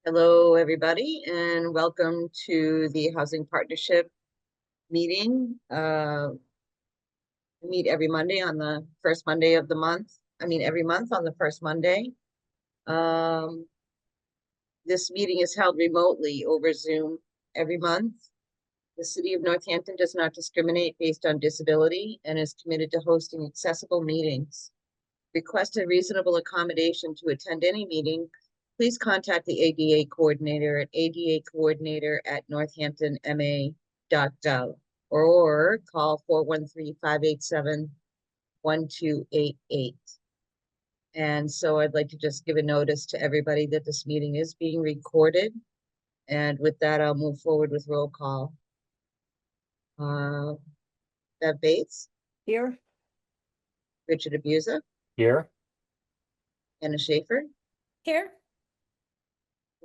Hello, everybody, and welcome to the Housing Partnership meeting. We meet every Monday on the first Monday of the month. Every month on the first Monday. Um, this meeting is held remotely over Zoom every month. The City of Northampton does not discriminate based on disability and is committed to hosting accessible meetings. Request a reasonable accommodation to attend any meeting. Please contact the ADA coordinator at adacoordinator@northamptonma.gov or call 413-587-1288. And so I'd like to just give a notice to everybody that this meeting is being recorded. And with that, I'll move forward with roll call. Bev Bates, Here. Richard Abuza, Here. Anna Schaefer, Here.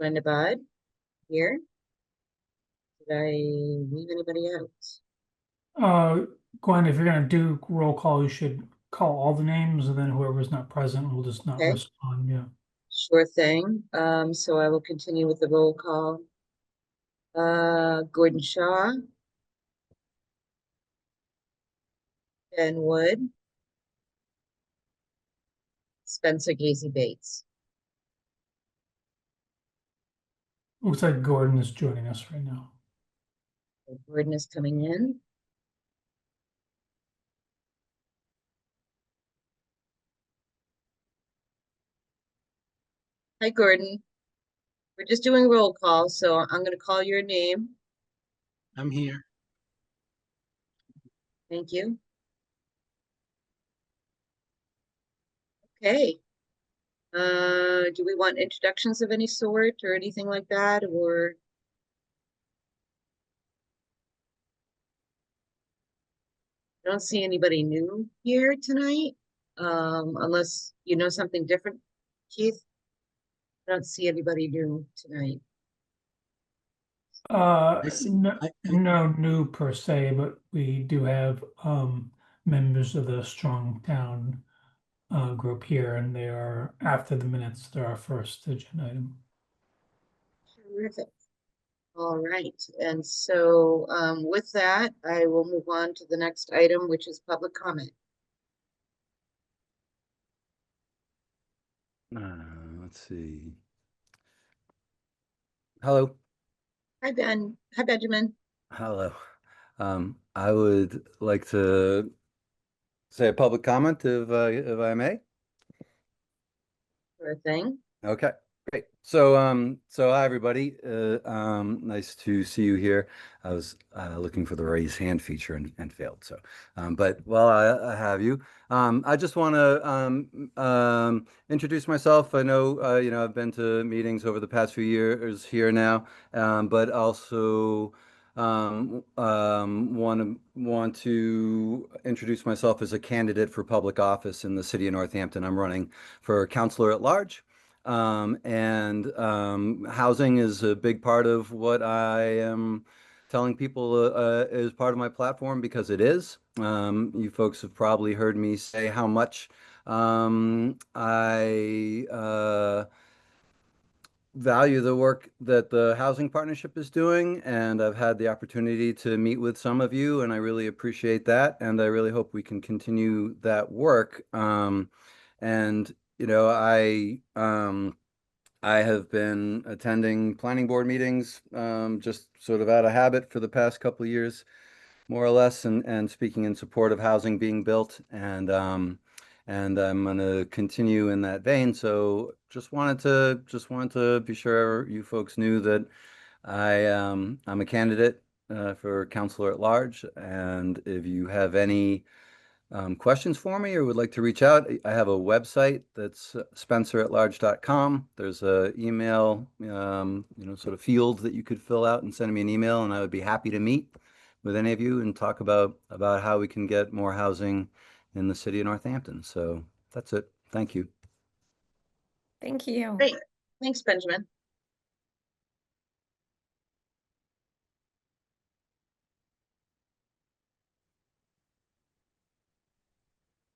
Linda Budd, here. Did I leave anybody out? Gwen, if you're gonna do roll call, you should call all the names, and then whoever's not present will just not Okay. respond. Yeah. Sure thing. So I will continue with the roll call. Gordon Shaw, Ben Wood, Spencer Gazy Bates. Looks like Gordon is joining us right now. Gordon is coming in. Hi, Gordon. We're just doing roll call, so I'm going to call your name. I'm here. Thank you. Okay. Do we want introductions of any sort or anything like that, or? I don't see anybody new here tonight, unless you know something different, Keith. I don't see anybody new tonight. No new per se, but we do have members of the Strong Town group here, and they are, after the minutes, they're our first agenda item. Terrific. All right, and so with that, I will move on to the next item, which is public comment. Let's see. Hello. Hi, Ben. Hi, Benjamin. Hello. I would like to say a public comment if I may. Sure thing. Okay, great. So hi everybody. Nice to see you here. I was looking for the raise hand feature and failed. So, but while I have you, I just want to introduce myself. I know I've been to meetings over the past few years here now, but also want to introduce myself as a candidate for public office in the city of Northampton. I'm running for councilor at large. Housing is a big part of what I am telling people is part of my platform, because it is. You folks have probably heard me say how much I value the work that the Housing Partnership is doing, and I've had the opportunity to meet with some of you, and I really appreciate that, and I really hope we can continue that work. And you know, I have been attending planning board meetings just sort of out of habit for the past couple of years, more or less, and speaking in support of housing being built, and I'm going to continue in that vein. So just wanted to be sure you folks knew that I'm a candidate for councilor at large, and if you have any questions for me or would like to reach out, I have a website that's spencer@large.com. There's a email, sort of field that you could fill out and send me an email, and I would be happy to meet with any of you and talk about how we can get more housing in the city of Northampton. So that's it. Thank you. Thank you. Great. Thanks, Benjamin.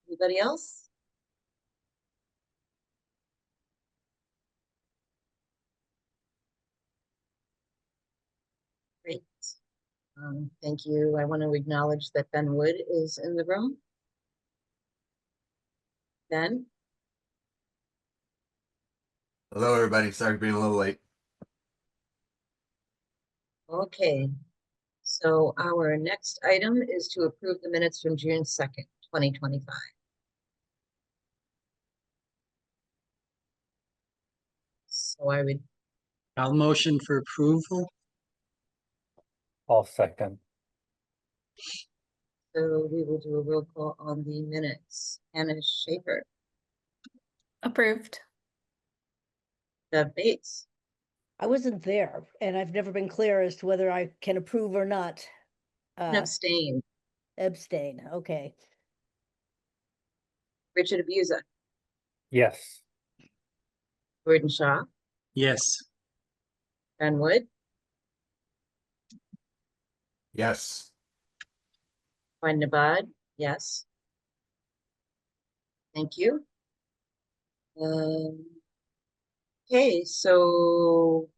Anybody else? Thank you. I want to acknowledge that Ben Wood is in the room. Ben, Hello, everybody. Sorry for being a little late. okay. So our next item is to approve the minutes from June 2nd, 2025. So I would, I'll motion for approval. I'll second. so we will do a roll call on the minutes. Hannah Schaefer, Approved. Bev Bates, I wasn't there, and I've never been clear as to whether I can approve or not. and abstain. Abstain, okay. Richard Abuza, Yes. Gordon Shaw, Yes. Ben Wood, Yes. Juan Nabad, yes. Thank you. Okay, so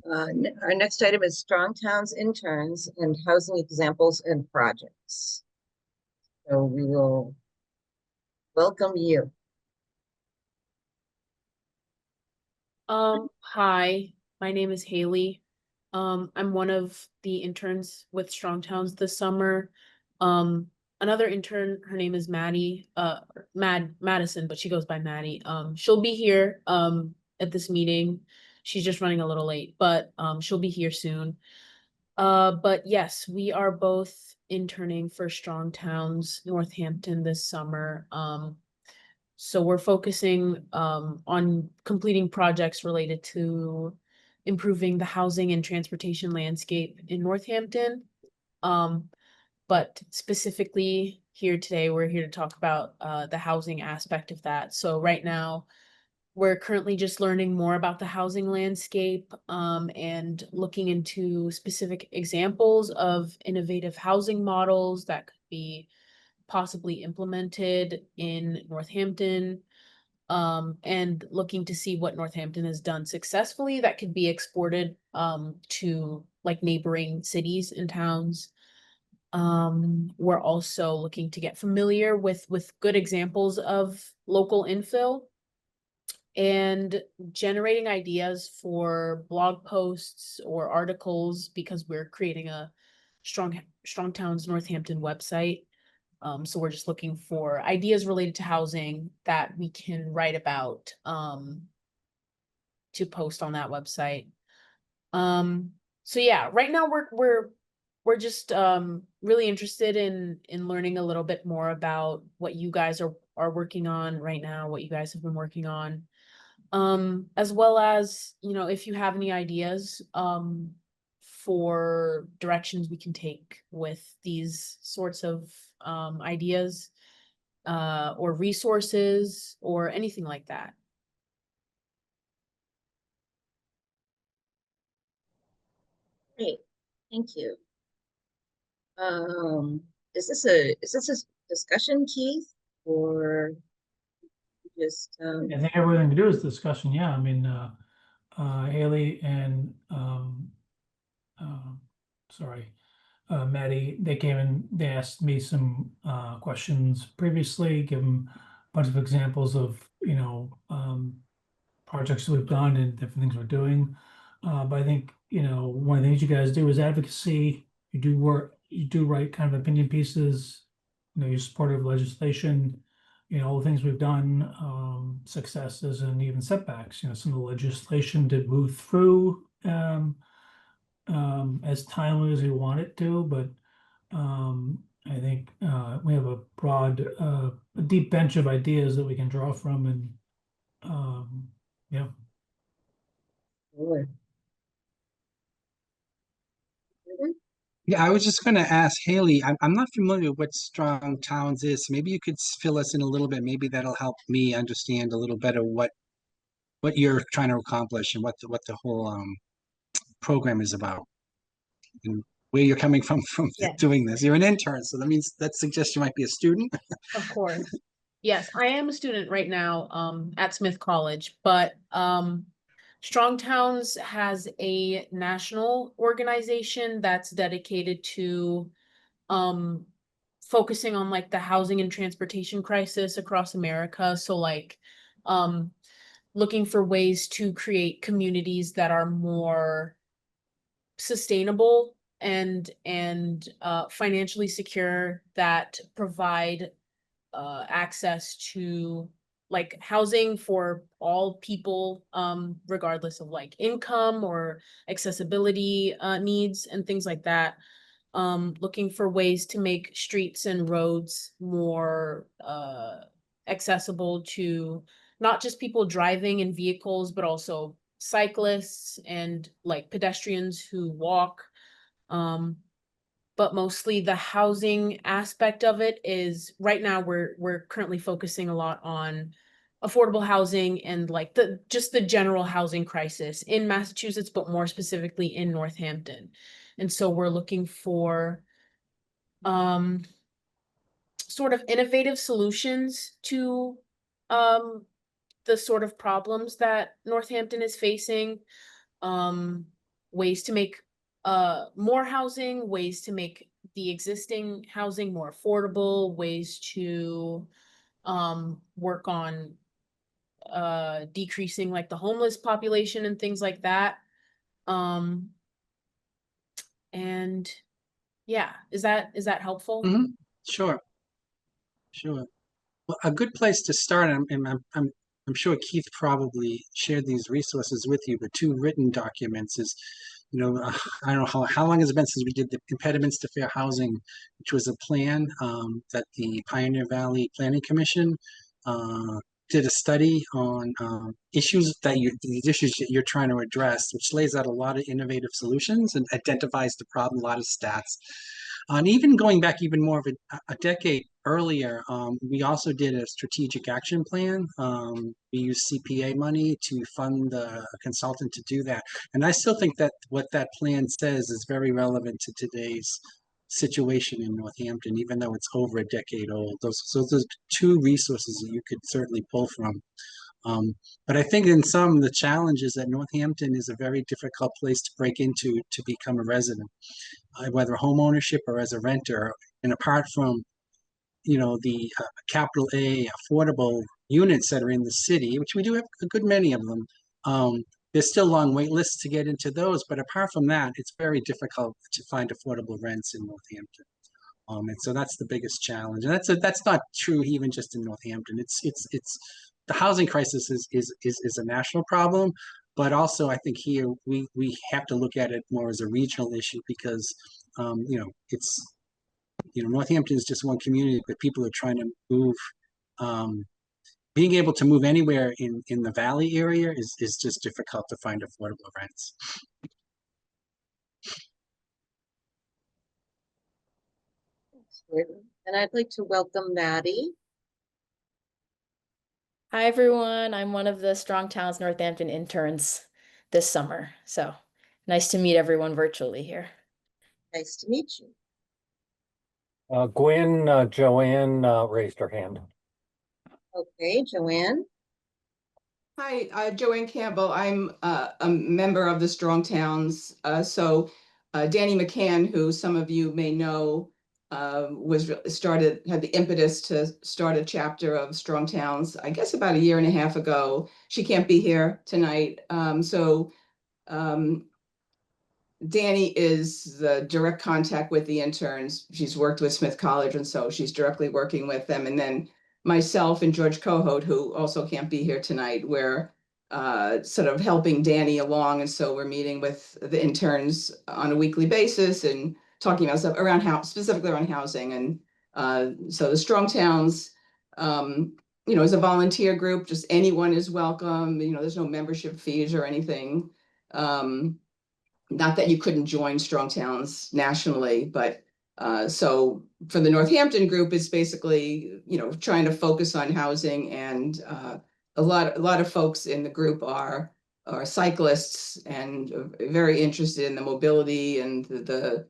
our next item is Strong Towns interns and housing examples and projects. So we will welcome you. Hi, my name is Haley. I'm one of the interns with Strong Towns this summer. Another intern, her name is Maddie, Madison, but she goes by Maddie. She'll be here, at this meeting. She's just running a little late, but, she'll be here soon. But yes, we are both interning for Strong Towns Northampton this summer. So we're focusing on completing projects related to improving the housing and transportation landscape in Northampton. But specifically here today, we're here to talk about the housing aspect of that. So right now, we're currently just learning more about the housing landscape and looking into specific examples of innovative housing models that could be possibly implemented in Northampton, and looking to see what Northampton has done successfully that could be exported to like neighboring cities and towns. We're also looking to get familiar with good examples of local infill and generating ideas for blog posts or articles because we're creating a Strong Towns Northampton website. So we're just looking for ideas related to housing that we can write about to post on that website. So yeah, right now we're just really interested in learning a little bit more about what you guys are working on right now, what you guys have been working on. As well as, you know, if you have any ideas for directions we can take with these sorts of ideas or resources or anything like that. Great, thank you. Is this a discussion, Keith, or just I think everything to do is discussion, yeah, I mean, Haley and, sorry, Maddie, they came and they asked me some, questions previously, give them a bunch of examples of, you know, projects that we've done and different things we're doing. But I think, you know, one of the things you guys do is advocacy, you do work, you do write kind of opinion pieces, you know, you're supportive of legislation, you know, all the things we've done, successes and even setbacks, you know, some of the legislation did move through as timely as we want it to, but I think we have a broad, a deep bench of ideas that we can draw from, and yeah. sure. Mhm. Yeah, I was just going to ask Haley, I'm not familiar with what Strong Towns is. So maybe you could fill us in a little bit. Maybe that'll help me understand a little better what you're trying to accomplish and what the whole program is about and where you're coming from Yes. doing this. You're an intern, so that means that suggests you might be a student. Of course. Yes, I am a student right now at Smith College, but Strong Towns has a national organization that's dedicated to focusing on like the housing and transportation crisis across America. So like looking for ways to create communities that are more sustainable and financially secure, that provide access to like housing for all people, regardless of like income or accessibility needs and things like that. Looking for ways to make streets and roads more accessible to not just people driving in vehicles, but also cyclists and like pedestrians who walk. But mostly the housing aspect of it is right now we're currently focusing a lot on affordable housing and like the general housing crisis in Massachusetts, but more specifically in Northampton. And so we're looking for sort of innovative solutions to the sort of problems that Northampton is facing, ways to make more housing, ways to make the existing housing more affordable, ways to work on decreasing like the homeless population and things like that. And yeah, is that helpful? Mhm. Sure, sure. Well, a good place to start, and I'm sure Keith probably shared these resources with you, but two written documents is, I don't know how long has it been since we did the impediments to fair housing, which was a plan that the Pioneer Valley Planning Commission did a study on issues these issues that you're trying to address, which lays out a lot of innovative solutions and identifies the problem, a lot of stats. And even going back even more of a decade earlier, we also did a strategic action plan. We used CPA money to fund the consultant to do that. And I still think that what that plan says is very relevant to today's situation in Northampton, even though it's over a decade old. Those two resources that you could certainly pull from. But I think in some, the challenge is that Northampton is a very difficult place to break into to become a resident, whether home ownership or as a renter. And apart from, the capital A affordable units that are in the city, which we do have a good many of them, there's still long wait lists to get into those. But apart from that, it's very difficult to find affordable rents in Northampton. And so that's the biggest challenge. And that's not true even just in Northampton. It's the housing crisis is a national problem, but also I think here we have to look at it more as a regional issue because it's Northampton is just one community, but people are trying to move. Being able to move anywhere in the valley area is just difficult to find affordable rents. And I'd like to welcome Maddie. Hi, everyone. I'm one of the Strong Towns Northampton interns this summer. So nice to meet everyone virtually here. Nice to meet you. Joanne raised her hand. Okay, Joanne. Hi, Joanne Campbell. I'm a member of the Strong Towns. Danny McCann, who some of you may know, had the impetus to start a chapter of Strong Towns, I guess about a year and a half ago. She can't be here tonight. Danny is the direct contact with the interns. She's worked with Smith College, and so she's directly working with them. And then myself and George Cohout, who also can't be here tonight, we're sort of helping Danny along. And so we're meeting with the interns on a weekly basis and talking about stuff around specifically around housing. And so the Strong Towns, is a volunteer group. Just anyone is welcome. There's no membership fees or anything. Not that you couldn't join Strong Towns nationally, but so for the Northampton group, it's basically, trying to focus on housing, and a lot of folks in the group are cyclists and very interested in the mobility and the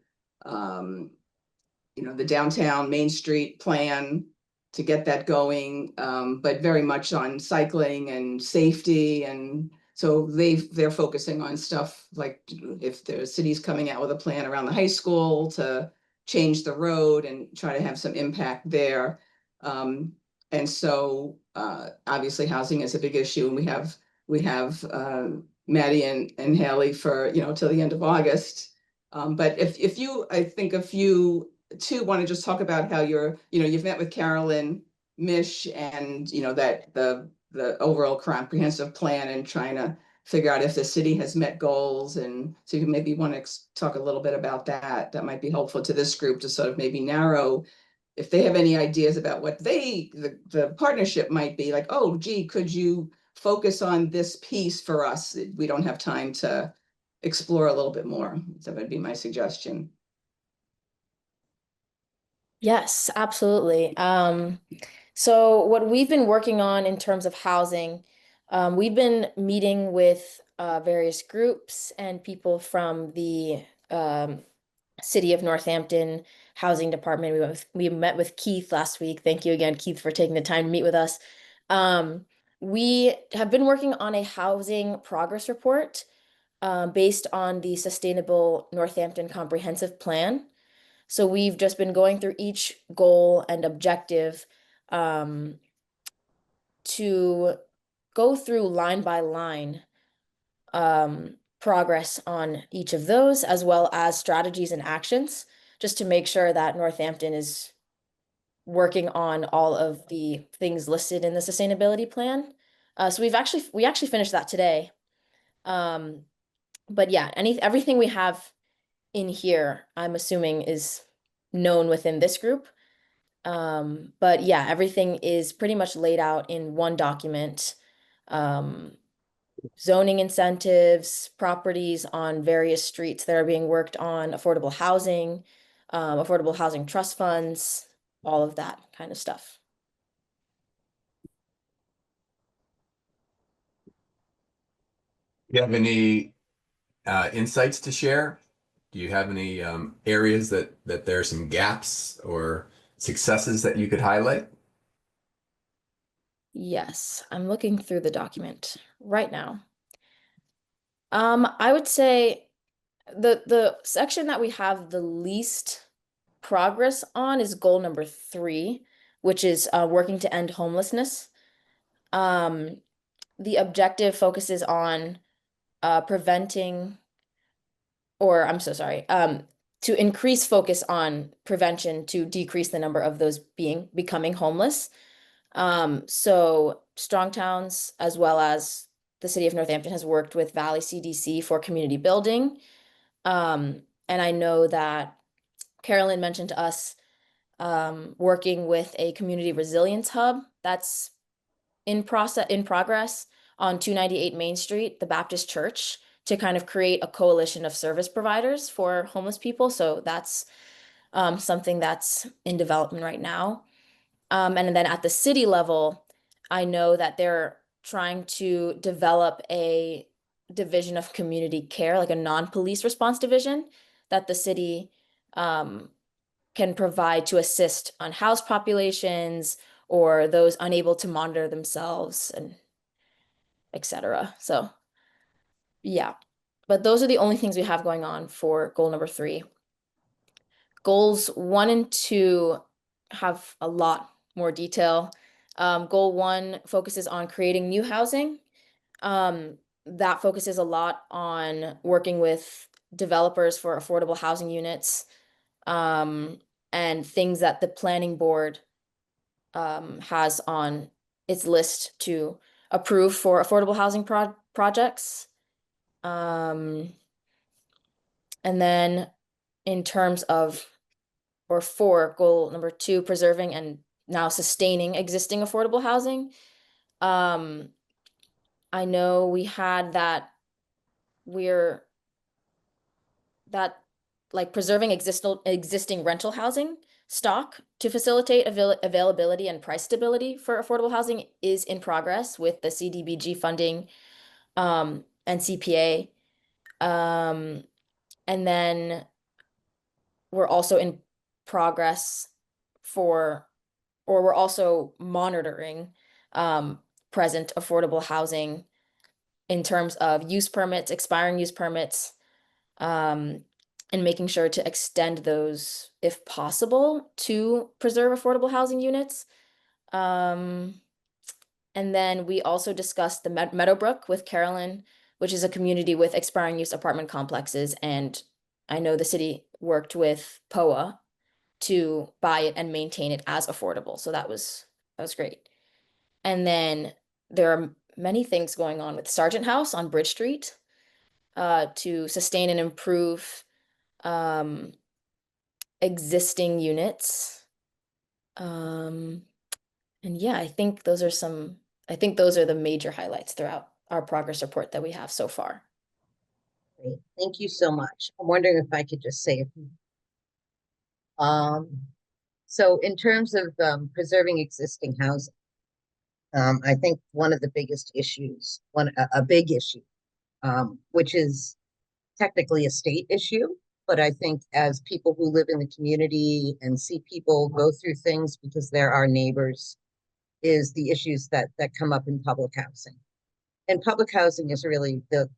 downtown Main Street plan to get that going, but very much on cycling and safety. And So they're focusing on stuff like if the city's coming out with a plan around the high school to change the road and try to have some impact there. And so obviously housing is a big issue, and we have Maddie and Haley for, till the end of August. But if you, I think if you too want to just talk about how you've met with Carolyn Mish and, that the overall comprehensive plan and trying to figure out if the city has met goals. And so you maybe want to talk a little bit about that. That might be helpful to this group to sort of maybe narrow if they have any ideas about what the partnership might be, like, oh, gee, could you focus on this piece for us? We don't have time to explore a little bit more. So that would be my suggestion. Yes, absolutely. So what we've been working on in terms of housing, we've been meeting with various groups and people from the City of Northampton Housing Department. We met with Keith last week. Thank you again, Keith, for taking the time to meet with us. We have been working on a housing progress report based on the Sustainable Northampton Comprehensive Plan. So we've just been going through each goal and objective to go through line by line progress on each of those, as well as strategies and actions, just to make sure that Northampton is working on all of the things listed in the sustainability plan. So we actually finished that today. But yeah, everything we have in here, I'm assuming, is known within this group. But yeah, everything is pretty much laid out in one document. Zoning incentives, properties on various streets that are being worked on, affordable housing trust funds, all of that kind of stuff. You have any insights to share? Do you have any areas that there are some gaps or successes that you could highlight? Yes, I'm looking through the document right now. I would say the section that we have the least progress on is goal number 3, which is working to end homelessness. The objective focuses on preventing, or I'm so sorry, to increase focus on prevention to decrease the number of those becoming homeless. So Strong Towns, as well as the City of Northampton, has worked with Valley CDC for community building. And I know that Carolyn mentioned to us working with a community resilience hub that's in progress on 298 Main Street, the Baptist Church, to kind of create a coalition of service providers for homeless people. So that's something that's in development right now. And then at the city level, I know that they're trying to develop a division of community care, like a non-police response division that the city can provide to assist on house populations or those unable to monitor themselves, and etc. So yeah, but those are the only things we have going on for goal number 3. Goals 1 and 2 have a lot more detail. Goal 1 focuses on creating new housing. That focuses a lot on working with developers for affordable housing units, and things that the planning board has on its list to approve for affordable housing projects. And then in terms of, or for goal number 2, preserving and now sustaining existing affordable housing. I know we had that like preserving existing rental housing stock to facilitate availability and price stability for affordable housing is in progress with the CDBG funding and CPA. And then we're also in progress or we're also monitoring present affordable housing in terms of use permits, expiring use permits, and making sure to extend those if possible to preserve affordable housing units. And then we also discussed the Meadowbrook with Carolyn, which is a community with expiring use apartment complexes. And I know the city worked with POA to buy it and maintain it as affordable. So that was great. And then there are many things going on with Sargent House on Bridge Street to sustain and improve existing units. And yeah, I think those are the major highlights throughout our progress report that we have so far. Great. Thank you so much. I'm wondering if I could just say a few. So in terms of preserving existing housing, I think one of the biggest issues, a big issue, which is technically a state issue, but I think as people who live in the community and see people go through things because they're our neighbors, is the issues that come up in public housing. And public housing is really the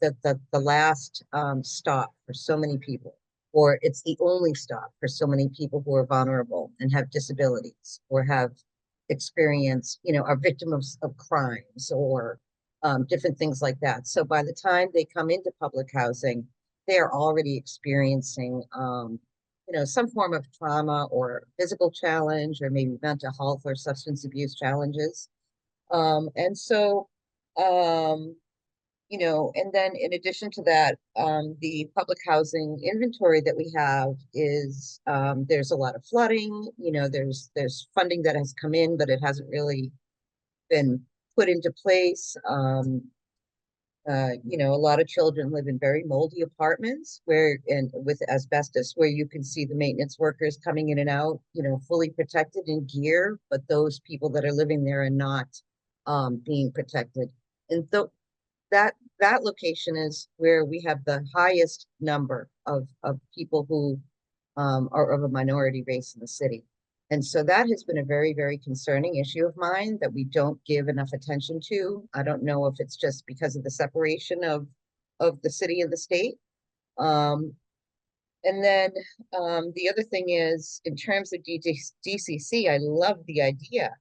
last stop for so many people, or it's the only stop for so many people who are vulnerable and have disabilities or have experienced, are victims of crimes or different things like that. So by the time they come into public housing, they are already experiencing, some form of trauma or physical challenge or maybe mental health or substance abuse challenges. And so, and then in addition to that, the public housing inventory that we have is, there's a lot of flooding, there's funding that has come in, but it hasn't really been put into place. A lot of children live in very moldy apartments and with asbestos, where you can see the maintenance workers coming in and out, fully protected in gear, but those people that are living there are not being protected. And that location is where we have the highest number of people who are of a minority race in the city. And so that has been a very, very concerning issue of mine that we don't give enough attention to. I don't know if it's just because of the separation of the city and the state. And then the other thing is, in terms of DCC, I love the idea.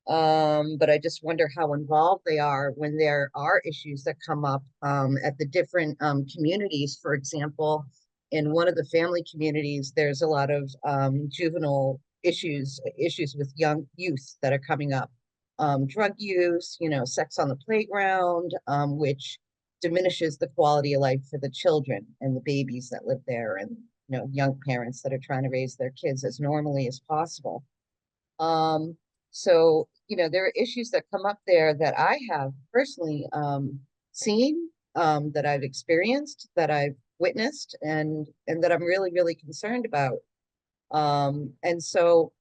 But I just wonder how involved they are when there are issues that come up at the different communities. For example, in one of the family communities, there's a lot of juvenile issues with young youth that are coming up. Drug use, sex on the playground, which diminishes the quality of life for the children and the babies that live there, and young parents that are trying to raise their kids as normally as possible. So, there are issues that come up there that I have personally seen, that I've experienced, that I've witnessed, and that I'm really, really concerned about. And so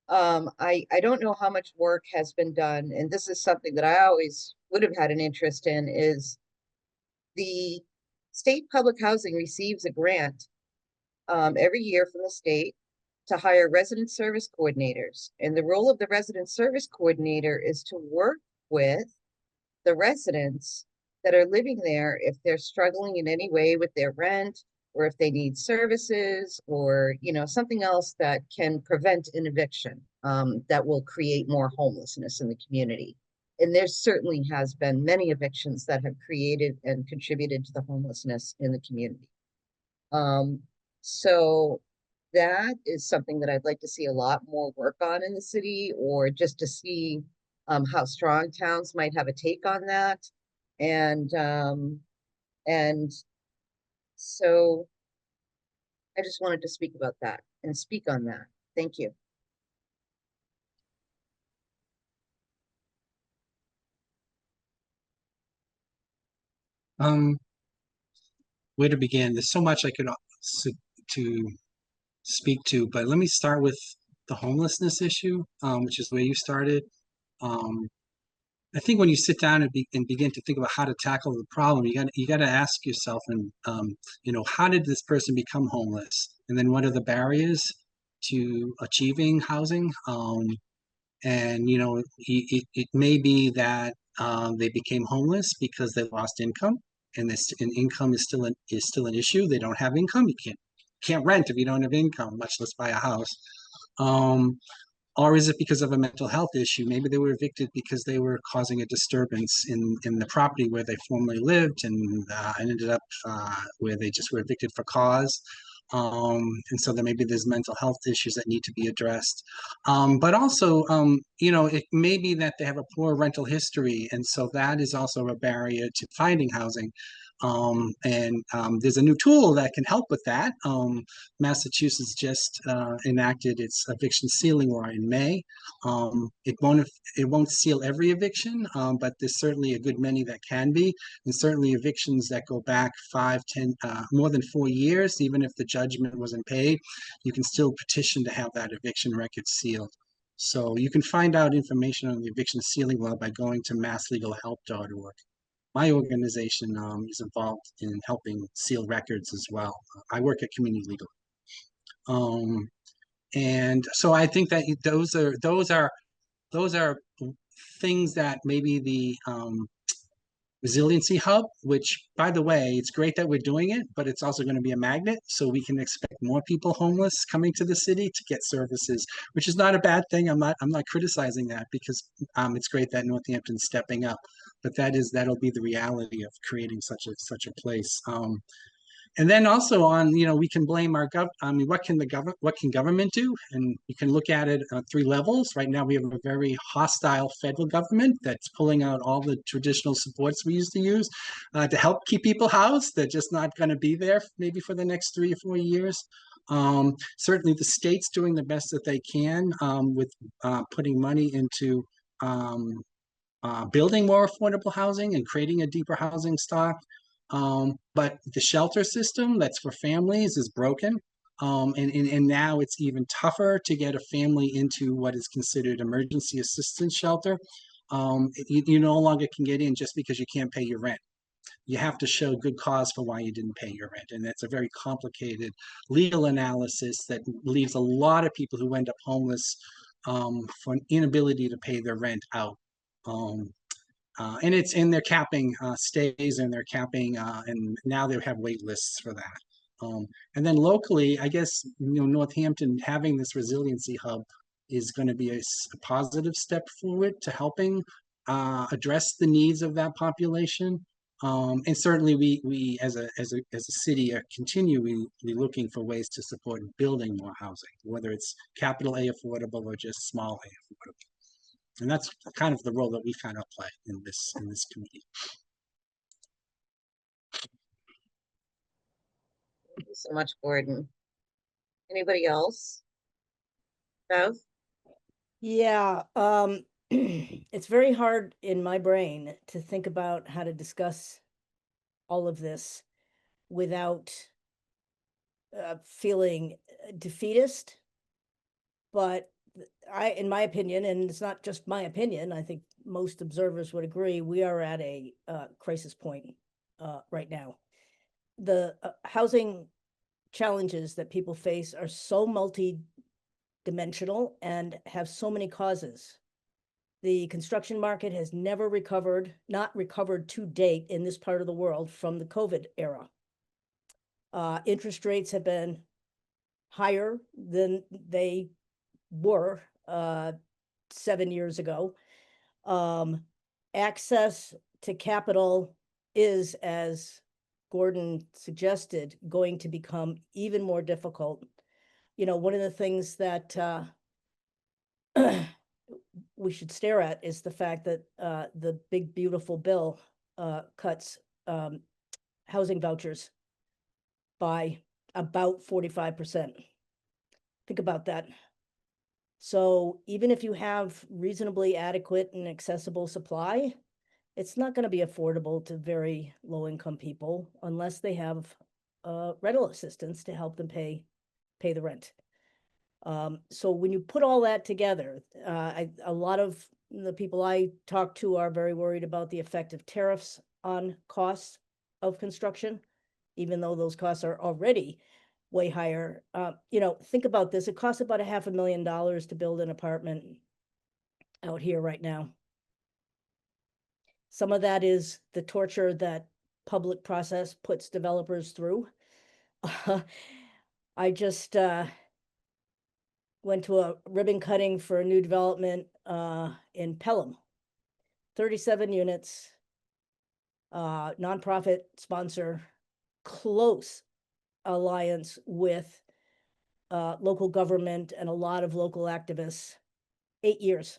I don't know how much work has been done, and this is something that I always would have had an interest in, is the state public housing receives a grant every year from the state to hire resident service coordinators. And the role of the resident service coordinator is to work with the residents that are living there if they're struggling in any way with their rent, or if they need services, or something else that can prevent an eviction that will create more homelessness in the community. And there certainly has been many evictions that have created and contributed to the homelessness in the community. So that is something that I'd like to see a lot more work on in the city, or just to see how strong towns might have a take on that. And so I just wanted to speak about that and speak on that. Thank you. Where to begin? There's so much I could to speak to, but let me start with the homelessness issue, which is where you started. I think when you sit down and begin to think about how to tackle the problem, you got to ask yourself, and how did this person become homeless, and then what are the barriers to achieving housing? And it may be that They became homeless because they lost income, and income is still an issue. They don't have income. You can't rent if you don't have income, much less buy a house. Or is it because of a mental health issue? Maybe they were evicted because they were causing a disturbance in the property where they formerly lived, and ended up where they just were evicted for cause. And so then maybe there's mental health issues that need to be addressed. But also, it may be that they have a poor rental history, and so that is also a barrier to finding housing. There's a new tool that can help with that. Massachusetts just enacted its eviction sealing law in May. It won't seal every eviction, but there's certainly a good many that can be, and certainly evictions that go back 5, 10, more than 4 years, even if the judgment wasn't paid, you can still petition to have that eviction record sealed. So you can find out information on the eviction sealing law by going to masslegalhelp.org. My organization is involved in helping seal records as well. I work at Community Legal. And so I think that those are things that maybe the resiliency hub, which, by the way, it's great that we're doing it, but it's also going to be a magnet, so we can expect more people homeless coming to the city to get services, which is not a bad thing. I'm not criticizing that, because it's great that Northampton's stepping up, but that'll be the reality of creating such a place. And then also we can blame our what can government do? And you can look at it on 3 levels. Right now, we have a very hostile federal government that's pulling out all the traditional supports we used to use to help keep people housed. They're just not going to be there maybe for the next 3 or 4 years. Certainly, the state's doing the best that they can with putting money into building more affordable housing and creating a deeper housing stock. But the shelter system that's for families is broken. And now it's even tougher to get a family into what is considered emergency assistance shelter. You no longer can get in just because you can't pay your rent. You have to show good cause for why you didn't pay your rent. And that's a very complicated legal analysis that leaves a lot of people who end up homeless for an inability to pay their rent out. And they're capping stays, and they're capping, and now they have wait lists for that. And then locally, I guess, Northampton having this resiliency hub is going to be a positive step forward to helping address the needs of that population. And certainly we as a city are continually looking for ways to support building more housing, whether it's capital A affordable or just small A affordable. And that's kind of the role that we kind of play in this committee. Thank you so much, Gordon. Anybody else? Bev? Yeah, it's very hard in my brain to think about how to discuss all of this without feeling defeatist. But in my opinion, and it's not just my opinion, I think most observers would agree, we are at a crisis point right now. The housing challenges that people face are so multi-dimensional and have so many causes. The construction market has never not recovered to date in this part of the world from the COVID era. Interest rates have been higher than they were 7 years ago. Access to capital is, as Gordon suggested, going to become even more difficult. One of the things that we should stare at is the fact that the big, beautiful bill cuts housing vouchers by about 45%. Think about that. So even if you have reasonably adequate and accessible supply, it's not going to be affordable to very low-income people unless they have rental assistance to help them pay the rent. So when you put all that together, a lot of the people I talk to are very worried about the effect of tariffs on costs of construction, even though those costs are already way higher. Think about this. It costs about $500,000 to build an apartment out here right now. Some of that is the torture that public process puts developers through. I just went to a ribbon cutting for a new development in Pelham. 37 units, nonprofit sponsor, close alliance with local government and a lot of local activists. 8 years.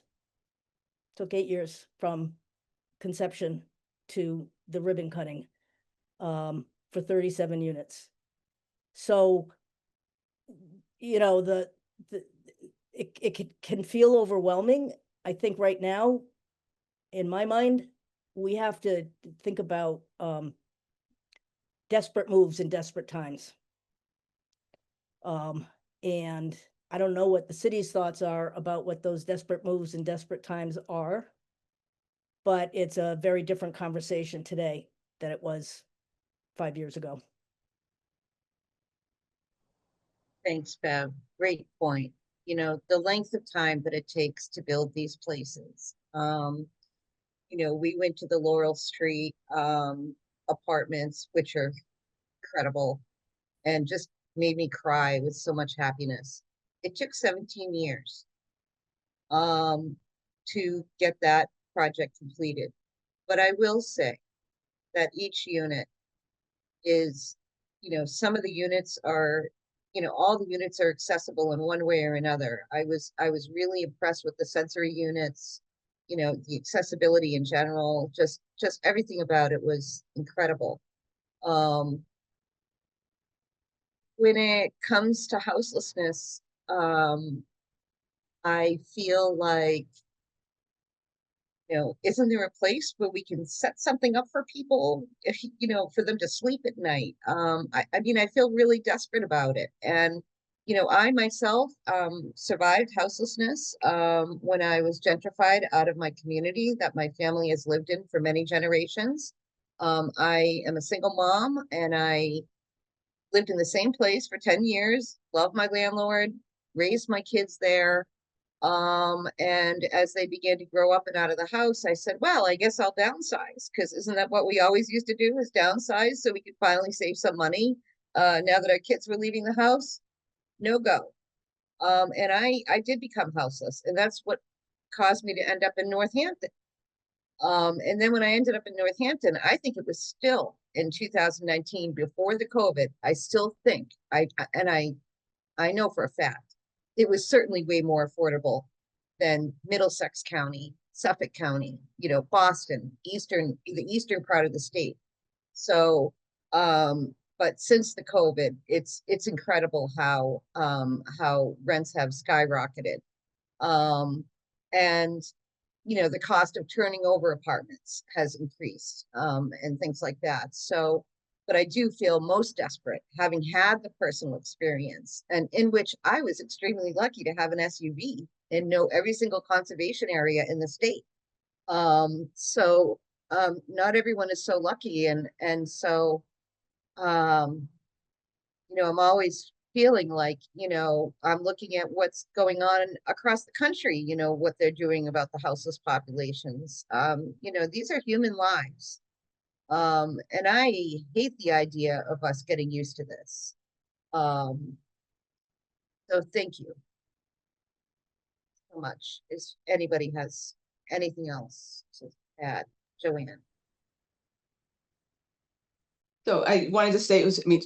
Took 8 years from conception to the ribbon cutting for 37 units. So, you know, it can feel overwhelming. I think right now, in my mind, we have to think about desperate moves in desperate times. And I don't know what the city's thoughts are about what those desperate moves in desperate times are, but it's a very different conversation today than it was 5 years ago. Thanks, Bev. Great point. You know, the length of time that it takes to build these places. You know, we went to the Laurel Street apartments, which are incredible, and just made me cry with so much happiness. It took 17 years to get that project completed. But I will say that each unit is, you know, some of the units are, you know, all the units are accessible in one way or another. I was really impressed with the sensory units, you know, the accessibility in general, just everything about it was incredible. When it comes to houselessness, I feel like, you know, isn't there a place where we can set something up for people, if you know, for them to sleep at night? I mean, I feel really desperate about it. And, you know, I myself survived houselessness when I was gentrified out of my community that my family has lived in for many generations. I am a single mom, and I lived in the same place for 10 years, loved my landlord, raised my kids there. And as they began to grow up and out of the house, I said, well, I guess I'll downsize, because isn't that what we always used to do, is downsize so we could finally save some money now that our kids were leaving the house? No go. And I did become houseless, and that's what caused me to end up in Northampton. And then when I ended up in Northampton, I think it was still in 2019, before the COVID, I still think, I know for a fact, it was certainly way more affordable than Middlesex County, Suffolk County, you know, Boston, the eastern part of the state. So, but since the COVID, it's incredible how rents have skyrocketed. And you know, the cost of turning over apartments has increased, and things like that. So, but I do feel most desperate, having had the personal experience, and in which I was extremely lucky to have an SUV and know every single conservation area in the state. So not everyone is so lucky, and so you know, I'm always feeling like, you know, I'm looking at what's going on across the country, you know, what they're doing about the houseless populations. You know, these are human lives. And I hate the idea of us getting used to this. So thank you so much. If anybody has anything else to add, Joanne. So I wanted to say, it was, I mean,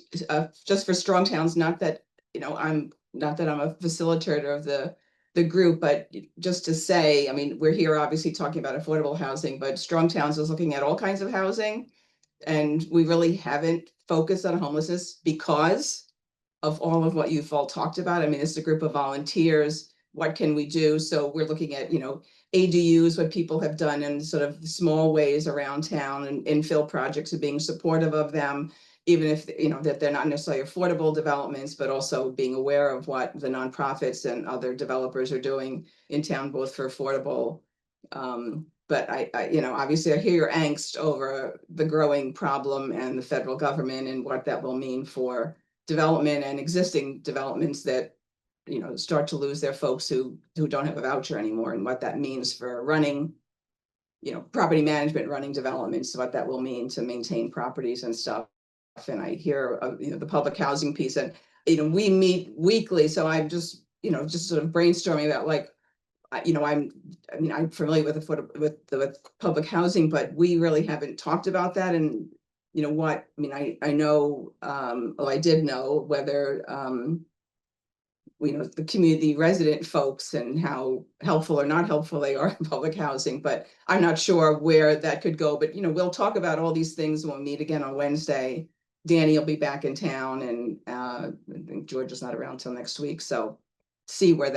just for strong towns, not that, you know, I'm a facilitator of the group, but just to say, I mean, we're here obviously talking about affordable housing, but strong towns is looking at all kinds of housing. And we really haven't focused on homelessness because of all of what you've all talked about. I mean, it's a group of volunteers. What can we do? So we're looking at, you know, ADUs, what people have done in sort of small ways around town, and infill projects, and being supportive of them, even if, you know, that they're not necessarily affordable developments, but also being aware of what the nonprofits and other developers are doing in town, both for affordable. But I, you know, obviously I hear your angst over the growing problem and the federal government and what that will mean for development and existing developments that, you know, start to lose their folks who don't have a voucher anymore, and what that means for running property management running developments, what that will mean to maintain properties and stuff. And I hear of, the public housing piece, and, we meet weekly. So I'm just, just sort of brainstorming about like, I'm familiar with with public housing, but we really haven't talked about that. And I know, I did know whether, the community resident folks and how helpful or not helpful they are in public housing, but I'm not sure where that could go. But, we'll talk about all these things when we meet again on Wednesday. Danny will be back in town, and I think George is not around till next week. So see what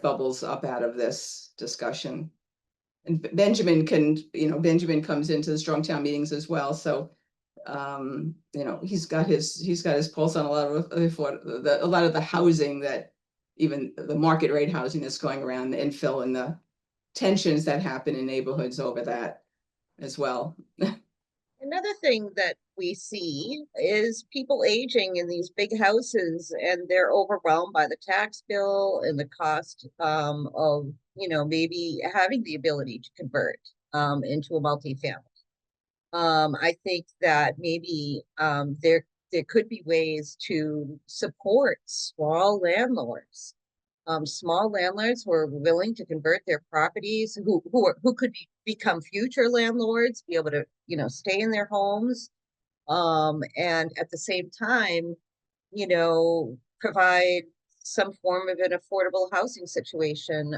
bubbles up out of this discussion. And Benjamin comes into the Strong Town meetings as well. So he's got his pulse on a lot of the housing, that even the market rate housing that's going around, the infill and the tensions that happen in neighborhoods over that as well. Another thing that we see is people aging in these big houses, and they're overwhelmed by the tax bill and the cost of, maybe having the ability to convert into a multifamily. I think that maybe there could be ways to support small landlords who are willing to convert their properties, who could become future landlords, be able to, stay in their homes, and at the same time, provide some form of an affordable housing situation,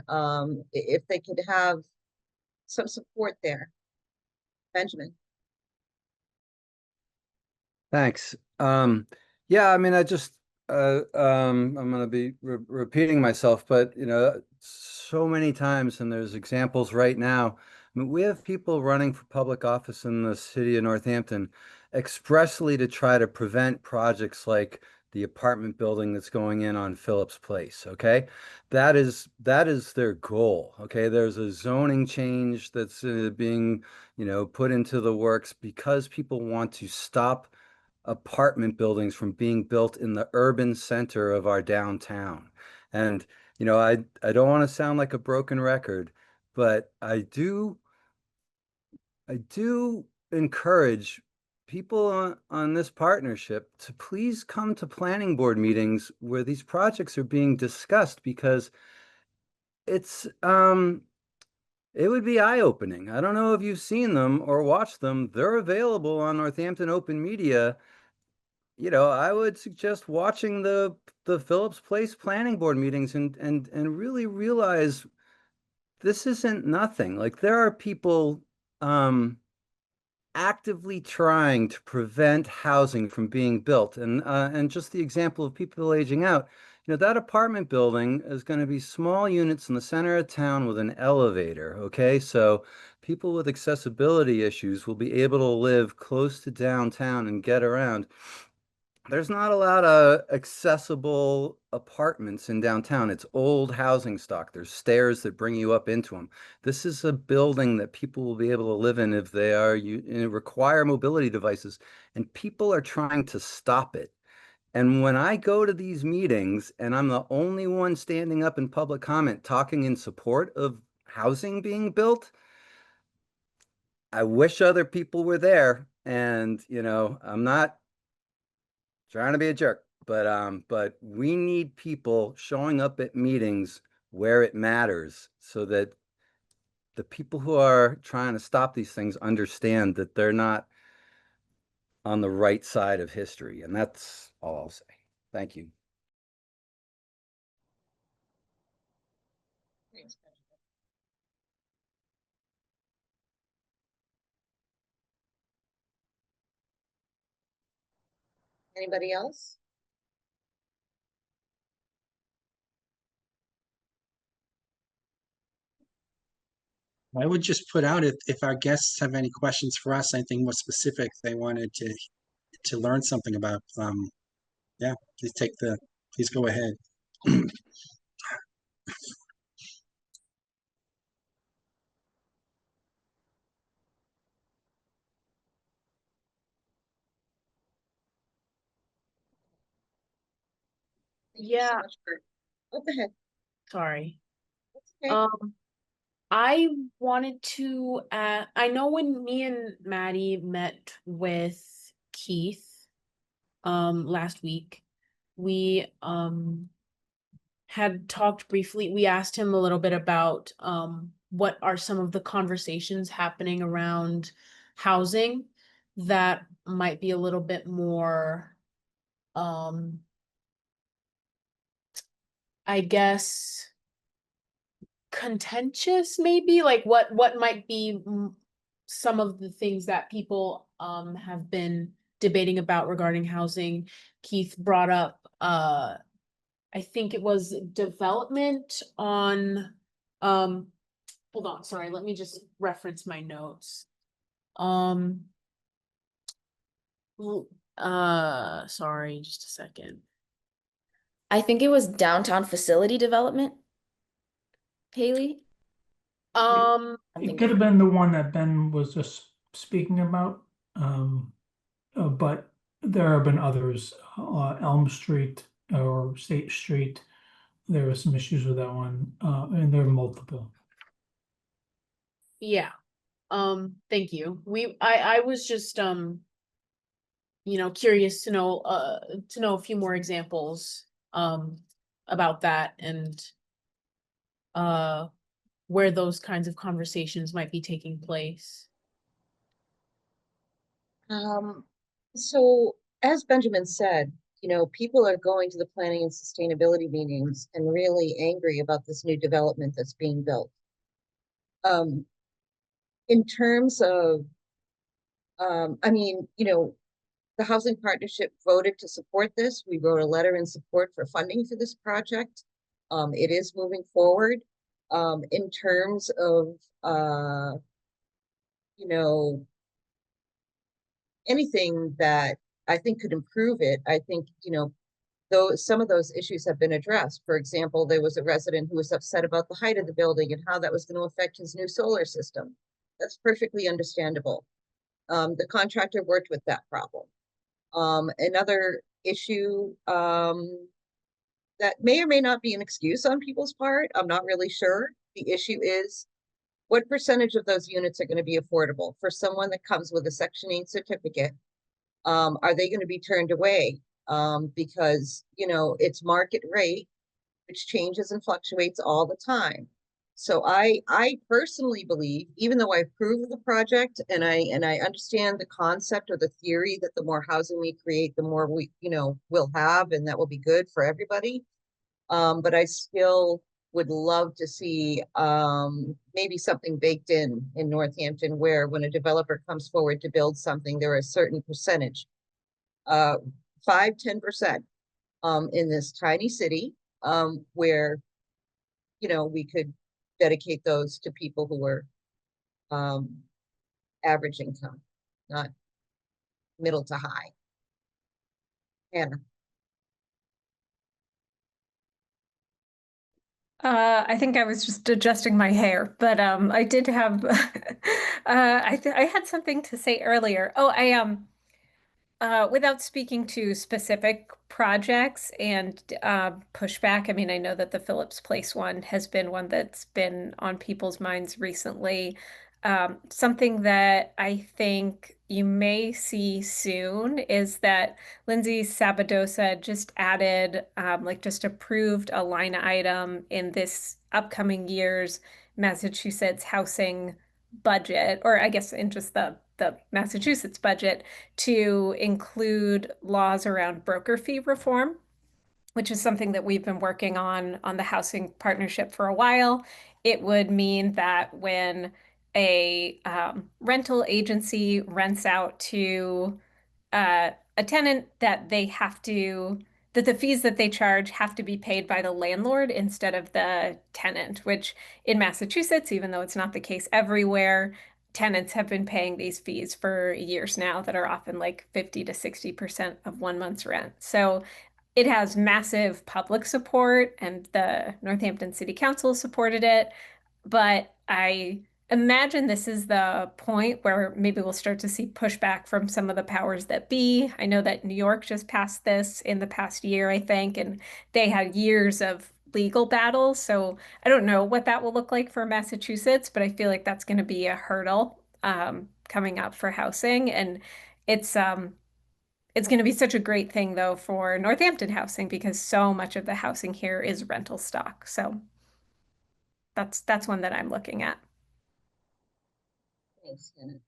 if they could have some support there. Benjamin. Thanks. Yeah, I mean, I'm going to be repeating myself, but so many times, and there's examples right now. I mean, we have people running for public office in the city of Northampton expressly to try to prevent projects like the apartment building that's going in on Phillips Place. Okay, that is their goal. Okay, there's a zoning change that's being put into the works because people want to stop apartment buildings from being built in the urban center of our downtown. And I don't want to sound like a broken record, but I do encourage people on this partnership to please come to planning board meetings where these projects are being discussed, because it's it would be eye-opening. I don't know if you've seen them or watched them. They're available on Northampton Open Media. I would suggest watching the Phillips Place Planning Board meetings and really realize this isn't nothing. Like, there are people actively trying to prevent housing from being built, and just the example of people aging out. That apartment building is going to be small units in the center of town with an elevator. Okay, so people with accessibility issues will be able to live close to downtown and get around. There's not a lot of accessible apartments in downtown. It's old housing stock. There's stairs that bring you up into them. This is a building that people will be able to live in if they require mobility devices, and people are trying to stop it. And when I go to these meetings and I'm the only one standing up in public comment talking in support of housing being built, I wish other people were there. And, I'm not trying to be a jerk, but we need people showing up at meetings where it matters, so that the people who are trying to stop these things understand that they're not on the right side of history. And that's all I'll say. Thank you. Thanks, Benjamin. Anybody else? I would just put out, if our guests have any questions for us, anything more specific they wanted to learn something about, yeah, please go ahead. Thank you so Yeah. much for- Oh, go ahead. Sorry. That's okay. Um, I wanted to, I know when me and Maddie met with Keith, last week, we, had talked briefly, we asked him a little bit about, what are some of the conversations happening around housing that might be a little bit more, I guess, contentious, maybe, like what might be some of the things that people have been debating about regarding housing. Keith brought up I think it was development on hold on, sorry, let me just reference my notes. Um sorry, just a second. I think it was downtown facility development, Haley. Um I'm It thinking. could have been the one that Ben was just speaking about. But there have been others, Elm Street or State Street. There were some issues with that one, and there are multiple. yeah. Thank you. I was just curious to know a few more examples about that and uh where those kinds of conversations might be taking place. So as Benjamin said, people are going to the planning and sustainability meetings and really angry about this new development that's being built. In terms of, the housing partnership voted to support this. We wrote a letter in support for funding for this project. It is moving forward. In terms of, you know, anything that I think could improve it, I think, some of those issues have been addressed. For example, there was a resident who was upset about the height of the building and how that was going to affect his new solar system. That's perfectly understandable. The contractor worked with that problem. Another issue that may or may not be an excuse on people's part, I'm not really sure. The issue is what percentage of those units are going to be affordable for someone that comes with a Section 8 certificate? Are they going to be turned away? Because, it's market rate, which changes and fluctuates all the time. So I personally believe, even though I approve of the project and I understand the concept or the theory that the more housing we create, the more we, will have, and that will be good for everybody. But I still would love to see maybe something baked in Northampton where when a developer comes forward to build something, there are a certain percentage, 5-10%, in this tiny city, where we could dedicate those to people who are average income, not middle to high. Anna. I think I was just adjusting my hair, but I did have I had something to say earlier. Oh, without speaking to specific projects and pushback, I mean, I know that the Phillips Place one has been one that's been on people's minds recently. Something that I think you may see soon is that Lindsay Sabadosa just added, just approved a line item in this upcoming year's Massachusetts housing budget, or I guess in just the Massachusetts budget, to include laws around broker fee reform, which is something that we've been working on the housing partnership for a while. It would mean that when a rental agency rents out to a tenant, that the fees that they charge have to be paid by the landlord instead of the tenant, which in Massachusetts, even though it's not the case everywhere, tenants have been paying these fees for years now that are often like 50 to 60% of 1 month's rent. So it has massive public support, and the Northampton City Council supported it. But I imagine this is the point where maybe we'll start to see pushback from some of the powers that be. I know that New York just passed this in the past year, I think, and they had years of legal battle. So I don't know what that will look like for Massachusetts, but I feel like that's going to be a hurdle coming up for housing. And it's going to be such a great thing though for Northampton housing because so much of the housing here is rental stock. So that's one that I'm looking at. Thanks, Hannah.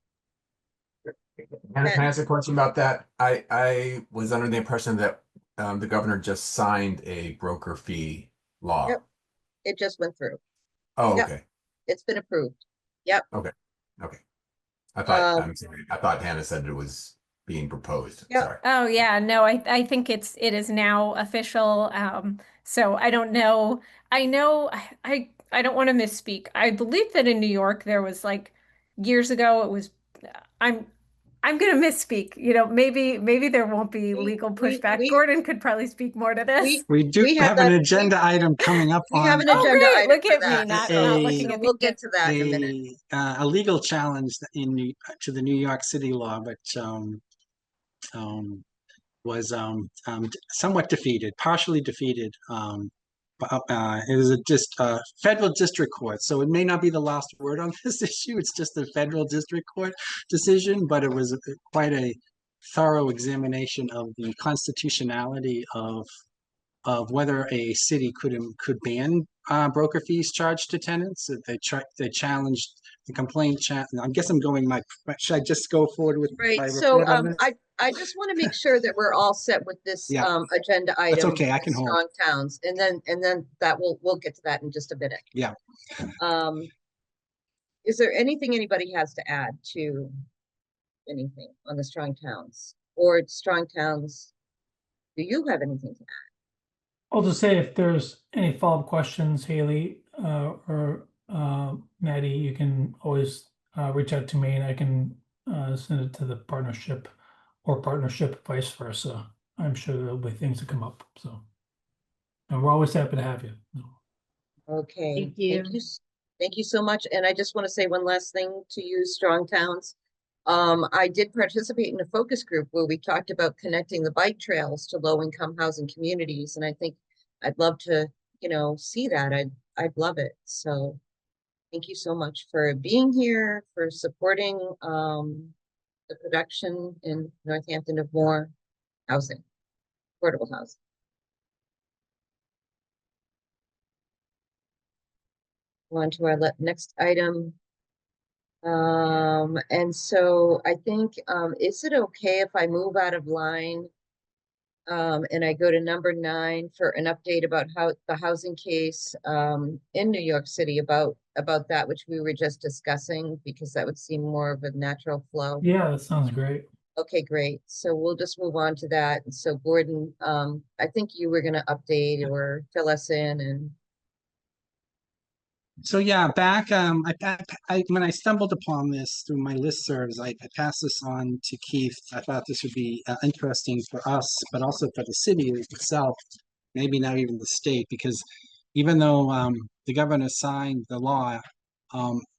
Hannah, can I ask a question about that? I was under the impression that the governor just signed a broker fee law. Yep. It just went through. Oh, Yep. okay. It's been approved. Yep. Okay. I thought Um, I'm sorry. I thought Hannah said it was being proposed. Yep. Sorry. Oh yeah, no, I think it is now official. So I don't know. I know I don't want to misspeak. I believe that in New York there was like years ago it was I'm I'm gonna misspeak. You know, maybe there won't be legal pushback. Gordon could probably speak more to this. We do we have that, an agenda item coming up we on have an Oh agenda great, item look for at me, that. not looking So at we'll the get to that in a minute. a legal challenge to the New York City law, but was somewhat defeated, partially defeated. It was just federal district court, so it may not be the last word on this issue. It's just a federal district court decision, but it was quite a thorough examination of the constitutionality of whether a city could ban broker fees charged to tenants. They challenged the complaint. I guess I'm going my. Should I just go forward with my Right. So report on this? I just want to make sure that we're all set with this Yeah. agenda item. That's okay. I can hold. Strong towns, and then that we'll get to that in just a minute. Yeah. Is there anything anybody has to add to anything on the strong towns or strong towns? Do you have anything to add? I'll just say if there's any follow-up questions, Haley or Maddie, you can always reach out to me and I can send it to the partnership or partnership vice versa. I'm sure there'll be things that come up. So, and we're always happy to have you. Okay. Thank you. Thank you so much. And I just want to say one last thing to you, strong towns. I did participate in a focus group where we talked about connecting the bike trails to low-income housing communities, and I think I'd love to, see that. I'd love it. So, thank you so much for being here, for supporting the production in Northampton of more housing, affordable housing. On to our next item. And so I think, is it okay if I move out of line and I go to number 9 for an update about how the housing case in New York City about that which we were just discussing, because that would seem more of a natural flow. Yeah, that sounds great. Okay, great. So we'll just move on to that. And so Gordon, I think you were going to update or fill us in and. So yeah, back when I stumbled upon this through my listservs, I passed this on to Keith. I thought this would be interesting for us, but also for the city itself, maybe not even the state, because even though the governor signed the law,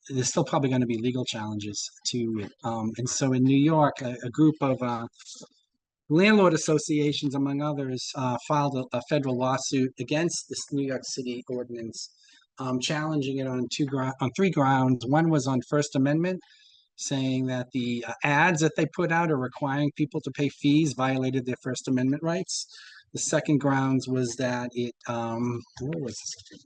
there's still probably going to be legal challenges to it. And so in New York, a group of landlord associations, among others, filed a federal lawsuit against this New York City ordinance, challenging it on 3 grounds. One was on First Amendment, saying that the ads that they put out are requiring people to pay fees violated their First Amendment rights. The second grounds was that it what was this?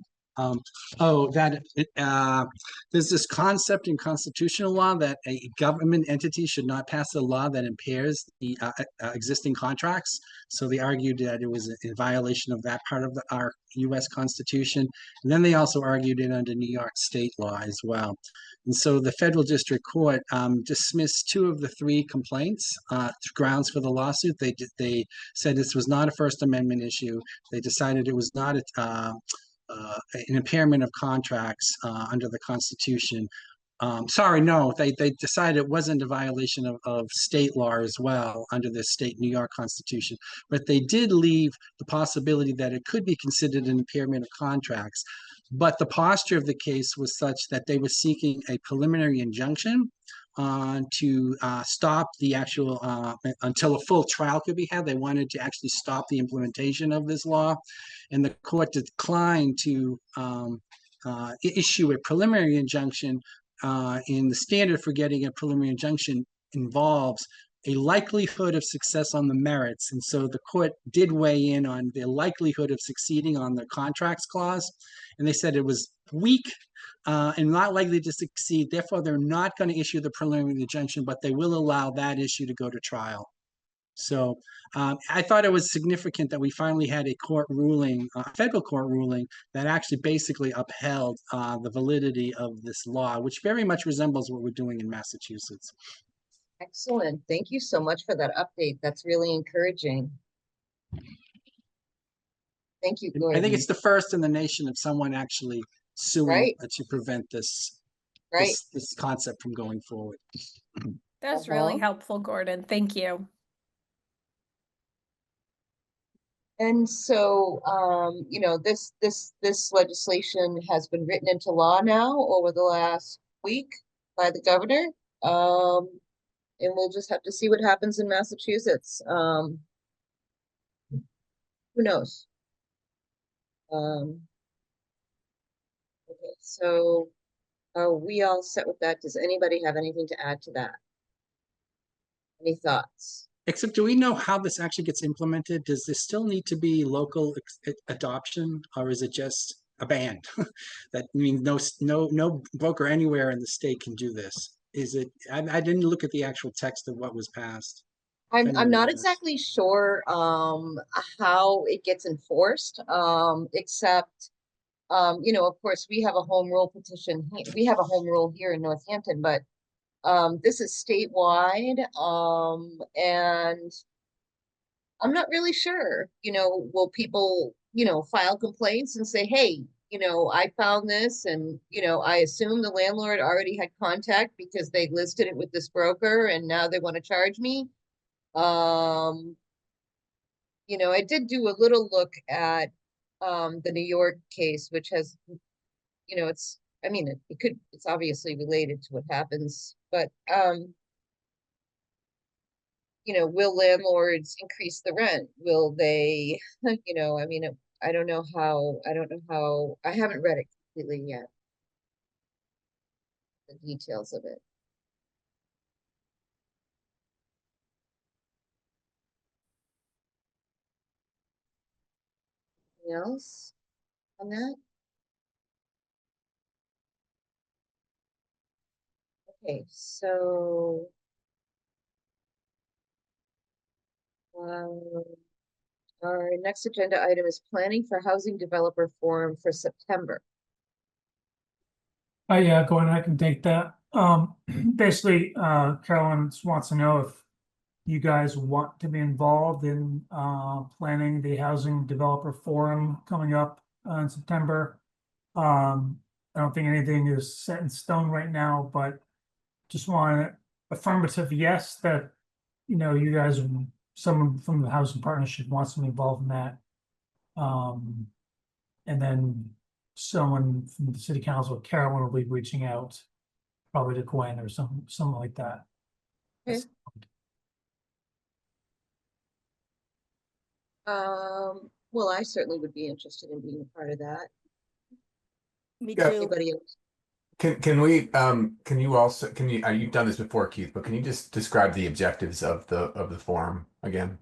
There's this concept in constitutional law that a government entity should not pass a law that impairs the existing contracts. So they argued that it was in violation of that part of our U.S. Constitution. And then they also argued it under New York state law as well. And so the federal district court dismissed 2 of the 3 complaints, grounds for the lawsuit. They said this was not a First Amendment issue. They decided it was not an impairment of contracts under the Constitution. They decided it wasn't a violation of state law as well under the state New York Constitution, but they did leave the possibility that it could be considered an impairment of contracts. But the posture of the case was such that they were seeking a preliminary injunction to stop the actual, until a full trial could be had. They wanted to actually stop the implementation of this law. And the court declined to issue a preliminary injunction. And the standard for getting a preliminary injunction involves a likelihood of success on the merits. And so the court did weigh in on the likelihood of succeeding on the contracts clause. And they said it was weak and not likely to succeed. Therefore, they're not going to issue the preliminary injunction, but they will allow that issue to go to trial. So I thought it was significant that we finally had a court ruling, a federal court ruling, that actually basically upheld the validity of this law, which very much resembles what we're doing in Massachusetts. Excellent. Thank you so much for that update. That's really encouraging. Thank you, I Gordon. think it's the first in the nation of someone actually suing Right. to prevent this, Right. this concept from going forward. That's really Uh-huh. helpful, Gordon. Thank you. And so, you know, this legislation has been written into law now over the last week by the governor. And we'll just have to see what happens in Massachusetts. Who knows? Okay, so are we all set with that? Does anybody have anything to add to that? Any thoughts? Except, do we know how this actually gets implemented? Does this still need to be local adoption, or is it just a ban? That means no broker anywhere in the state can do this. Is it? I didn't look at the actual text of what was passed. I'm anyone not knows. exactly sure how it gets enforced, except you know, of course, we have a home rule petition. We have a home rule here in Northampton, but this is statewide, and I'm not really sure. You know, will people, you know, file complaints and say, hey, you know, I found this, and you know, I assume the landlord already had contact because they listed it with this broker, and now they want to charge me. You know, I did do a little look at the New York case, which has, you know, it's, I mean, it's obviously related to what happens, but you know, will landlords increase the rent? Will they, you know, I mean, I don't know how, I haven't read it completely yet, the details of it. Anything else on that? Okay, so our next agenda item is planning for housing developer forum for September. Oh, yeah, go ahead, I can take that. Basically, Carolyn just wants to know if you guys want to be involved in planning the housing developer forum coming up in September. I don't think anything is set in stone right now, but just want an affirmative yes that, you know, you guys, someone from the housing partnership wants to be involved in that. And then someone from the city council, Carolyn, will be reaching out probably to Gwen or something like that. Okay. Well, I certainly would be interested in being a part of that. Me Yeah. too. Anybody else? Can we can you also you've done this before, Keith, but can you just describe the objectives of the forum again?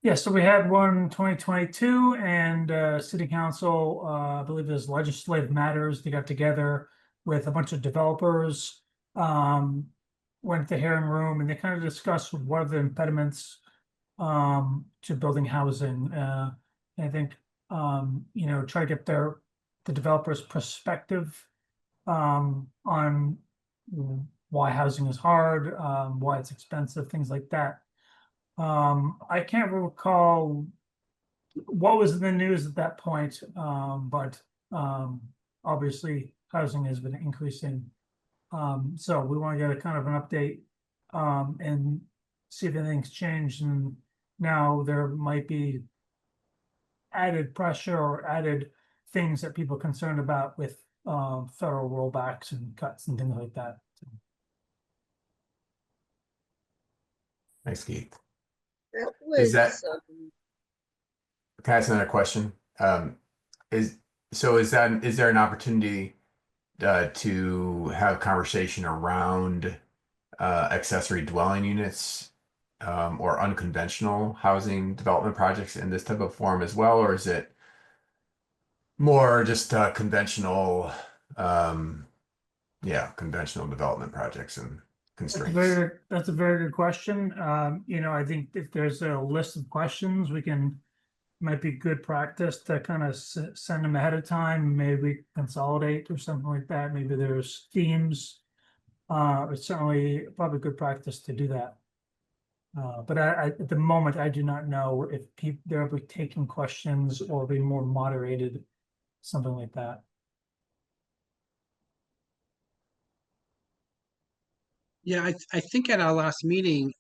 Yeah, so we had one in 2022 and city council, I believe there's legislative matters. They got together with a bunch of developers, went to the hearing room and they kind of discussed what are the impediments to building housing. I think, you know, try to get the developer's perspective on why housing is hard, why it's expensive, things like that. I can't recall what was in the news at that point, but obviously housing has been increasing. So we want to get a kind of an update and see if anything's changed. And now there might be added pressure or added things that people are concerned about with federal rollbacks and cuts and things like that. Thanks, Keith. That Is that, was, can I ask another question? Is, is there an opportunity to have conversation around accessory dwelling units or unconventional housing development projects in this type of form as well, or is it more just conventional, um, yeah, conventional development projects and constraints? That's a very good question. I think if there's a list of questions, might be good practice to kind of send them ahead of time, maybe consolidate or something like that. Maybe there's themes. It's certainly probably good practice to do that. But at the moment, I do not know if they'll be taking questions or be more moderated, something like that. Yeah, I think at our last meeting,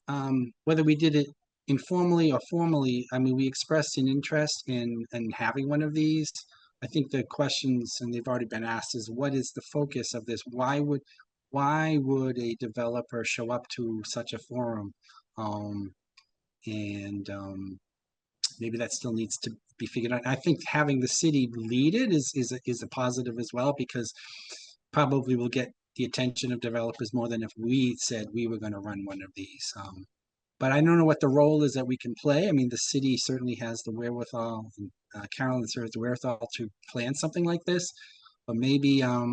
whether we did it informally or formally, I mean, we expressed an interest in having one of these. I think the questions, and they've already been asked, is what is the focus of this? Why would a developer show up to such a forum? And maybe that still needs to be figured out. I think having the city lead it is a positive as well, because probably will get the attention of developers more than if we said we were going to run one of these. But I don't know what the role is that we can play. I mean, the city certainly has the wherewithal, and Carolyn has the wherewithal to plan something like this. But maybe, I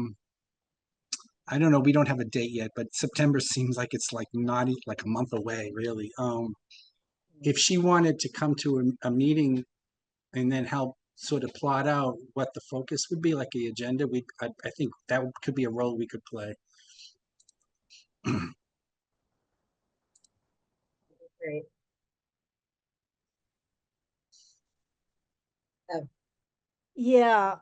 don't know, we don't have a date yet, but September seems like it's like not like a month away, really. If she wanted to come to a meeting and then help sort of plot out what the focus would be, like the agenda, I think that could be a role we could play. great. Yeah,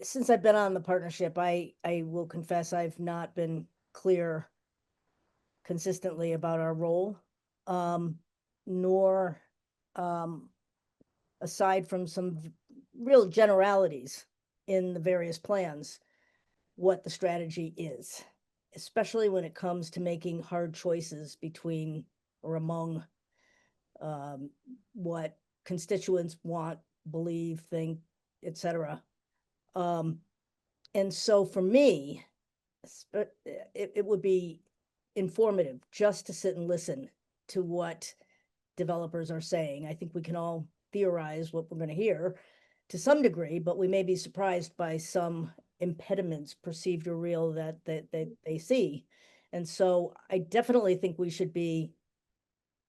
since I've been on the partnership, I will confess I've not been clear consistently about our role, nor, aside from some real generalities in the various plans, what the strategy is, especially when it comes to making hard choices between or among what constituents want, believe, think, etc. And so for me, it would be informative just to sit and listen to what developers are saying. I think we can all theorize what we're going to hear to some degree, but we may be surprised by some impediments, perceived or real, that they see. And so I definitely think we should be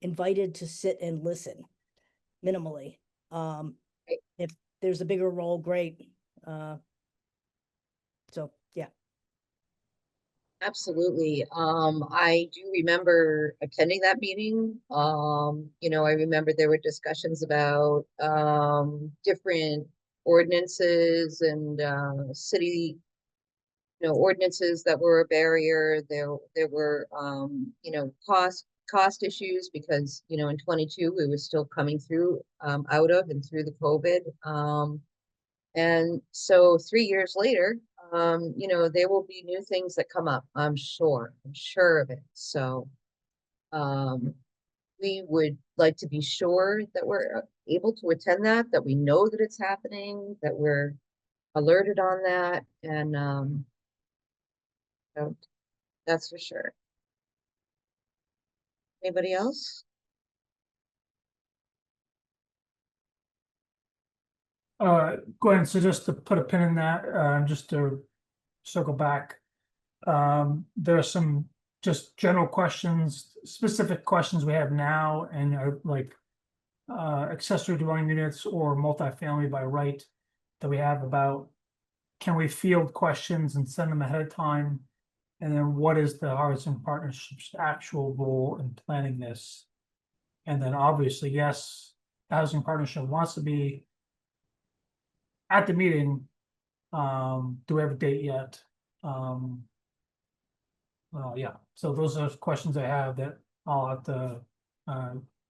invited to sit and listen minimally. If there's a bigger role, great. So yeah. Absolutely. I do remember attending that meeting. I remember there were discussions about different ordinances and city, ordinances that were a barrier. There were cost issues because, in 22 we were still coming through out of and through the COVID. And so 3 years later, there will be new things that come up, I'm sure of it. So, we would like to be sure that we're able to attend that we know that it's happening, that we're alerted on that. And, so that's for sure. Anybody else? Go ahead. So just to put a pin in that, just to circle back, there are some just general questions, specific questions we have now, and like accessory dwelling units or multifamily by right that we have about, can we field questions and send them ahead of time? And then what is the Housing Partnership's actual role in planning this? And then obviously, yes, the Housing Partnership wants to be at the meeting. Do we have a date yet? Yeah, so those are questions I have that I'll have to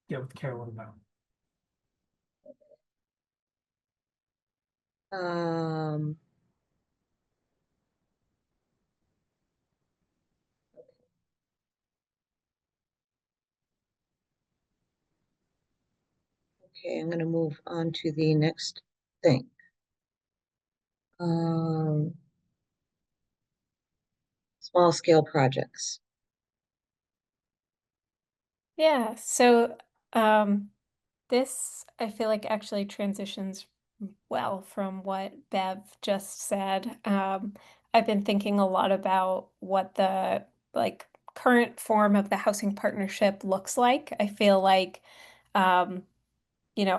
get with Carolyn about. Um, Okay, I'm gonna move on to the next thing. Small scale projects. Yeah, so this I feel like actually transitions well from what Bev just said. I've been thinking a lot about what the like current form of the housing partnership looks like. I feel like um,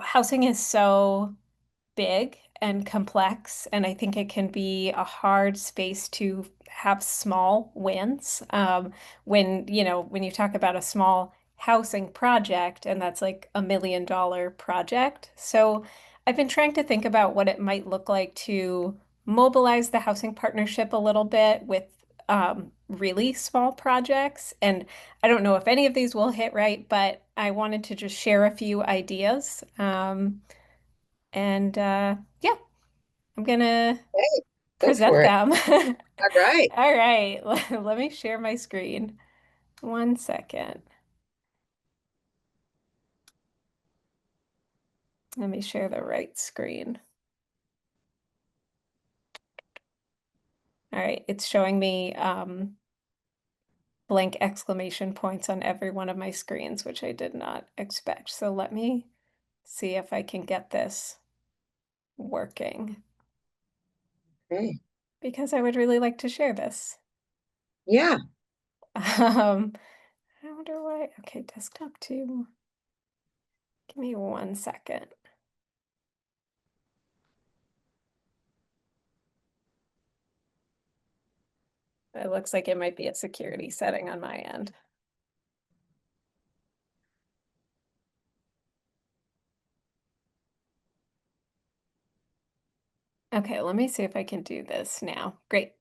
housing is so big and complex, and I think it can be a hard space to have small wins. When you talk about a small housing project, and that's like $1 million project. So I've been trying to think about what it might look like to mobilize the housing partnership a little bit with really small projects. And I don't know if any of these will hit right, but I wanted to just share a few ideas. And yeah, I'm gonna Hey, go present for it. them. All right. All right, let me share my screen. 1 second. Let me share the right screen. All right, it's showing me blank exclamation points on every one of my screens, which I did not expect. So let me see if I can get this working Okay. because I would really like to share this. Yeah. I wonder why. Okay, desktop 2. Give me 1 second. It looks like it might be a security setting on my end. Okay, let me see if I can do this now. Great.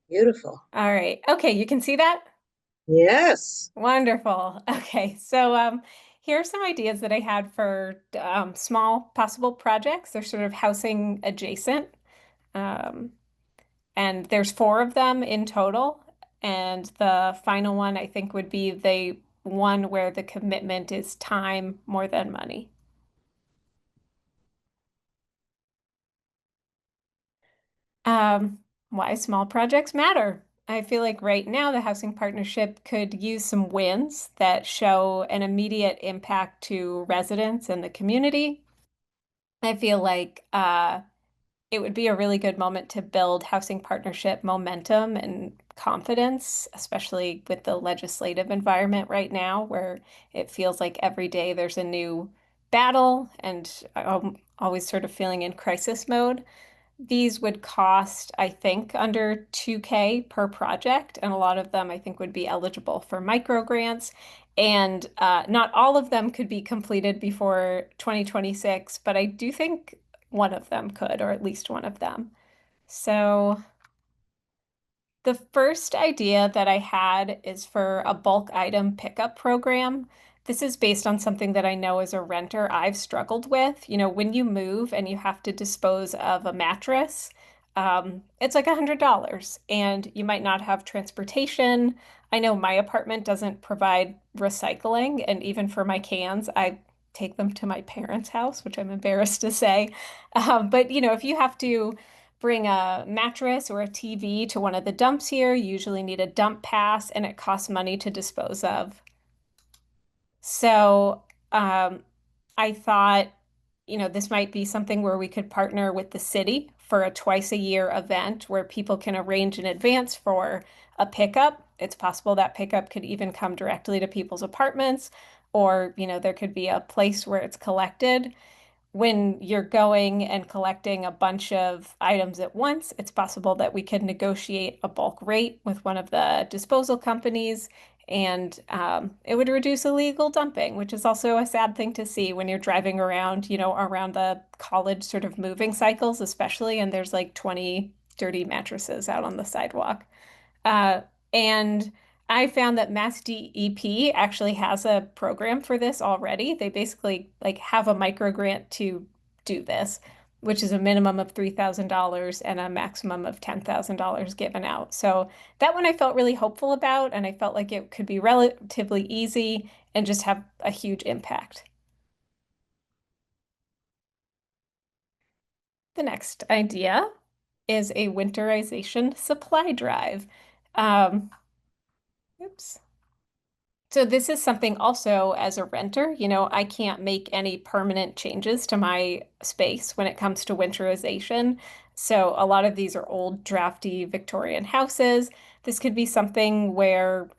Beautiful. All right. Okay, you can see that? Yes. Wonderful. Okay, so here are some ideas that I had for small possible projects. They're sort of housing adjacent. Um, and there's 4 of them in total. And the final one I think would be the one where the commitment is time more than money. Why small projects matter. I feel like right now the housing partnership could use some wins that show an immediate impact to residents and the community. I feel like it would be a really good moment to build housing partnership momentum and confidence, especially with the legislative environment right now, where it feels like every day there's a new battle and I'm always sort of feeling in crisis mode. These would cost, I think, under 2K per project, and a lot of them I think would be eligible for micro grants. And not all of them could be completed before 2026, but I do think one of them could, or at least one of them. So the first idea that I had is for a bulk item pickup program. This is based on something that I know as a renter I've struggled with. When you move and you have to dispose of a mattress, it's like $100 and you might not have transportation. I know my apartment doesn't provide recycling, and even for my cans, I take them to my parents' house, which I'm embarrassed to say. But if you have to bring a mattress or a TV to one of the dumps here, you usually need a dump pass and it costs money to dispose of. So um, I thought, this might be something where we could partner with the city for a twice a year event where people can arrange in advance for a pickup. It's possible that pickup could even come directly to people's apartments, or, there could be a place where it's collected. When you're going and collecting a bunch of items at once, it's possible that we could negotiate a bulk rate with one of the disposal companies, and it would reduce illegal dumping, which is also a sad thing to see when you're driving around, around the college sort of moving cycles, especially, and there's like 20 dirty mattresses out on the sidewalk. Uh, and I found that Mass DEP actually has a program for this already. They basically like have a micro grant to do this. which is a minimum of $3,000 and a maximum of $10,000 given out. So that one I felt really hopeful about, and I felt like it could be relatively easy and just have a huge impact. The next idea is a winterization supply drive. Oops. So this is something also as a renter, I can't make any permanent changes to my space when it comes to winterization. So a lot of these are old, drafty Victorian houses. This could be something where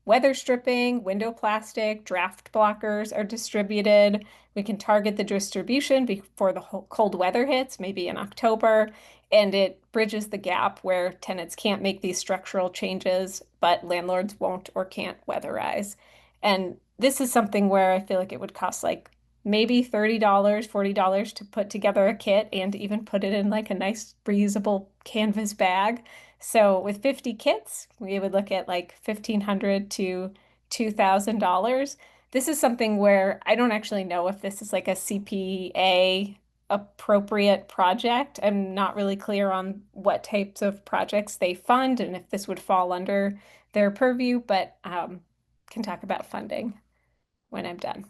weather stripping, window plastic, draft blockers are distributed. We can target the distribution before the cold weather hits, maybe in October, and it bridges the gap where tenants can't make these structural changes, but landlords won't or can't weatherize. And this is something where I feel like it would cost like maybe $30, $40 to put together a kit and even put it in like a nice reusable canvas bag. So with 50 kits, we would look at like $1,500 to $2,000. This is something where I don't actually know if this is like a CPA appropriate project. I'm not really clear on what types of projects they fund and if this would fall under their purview, but can talk about funding when I'm done.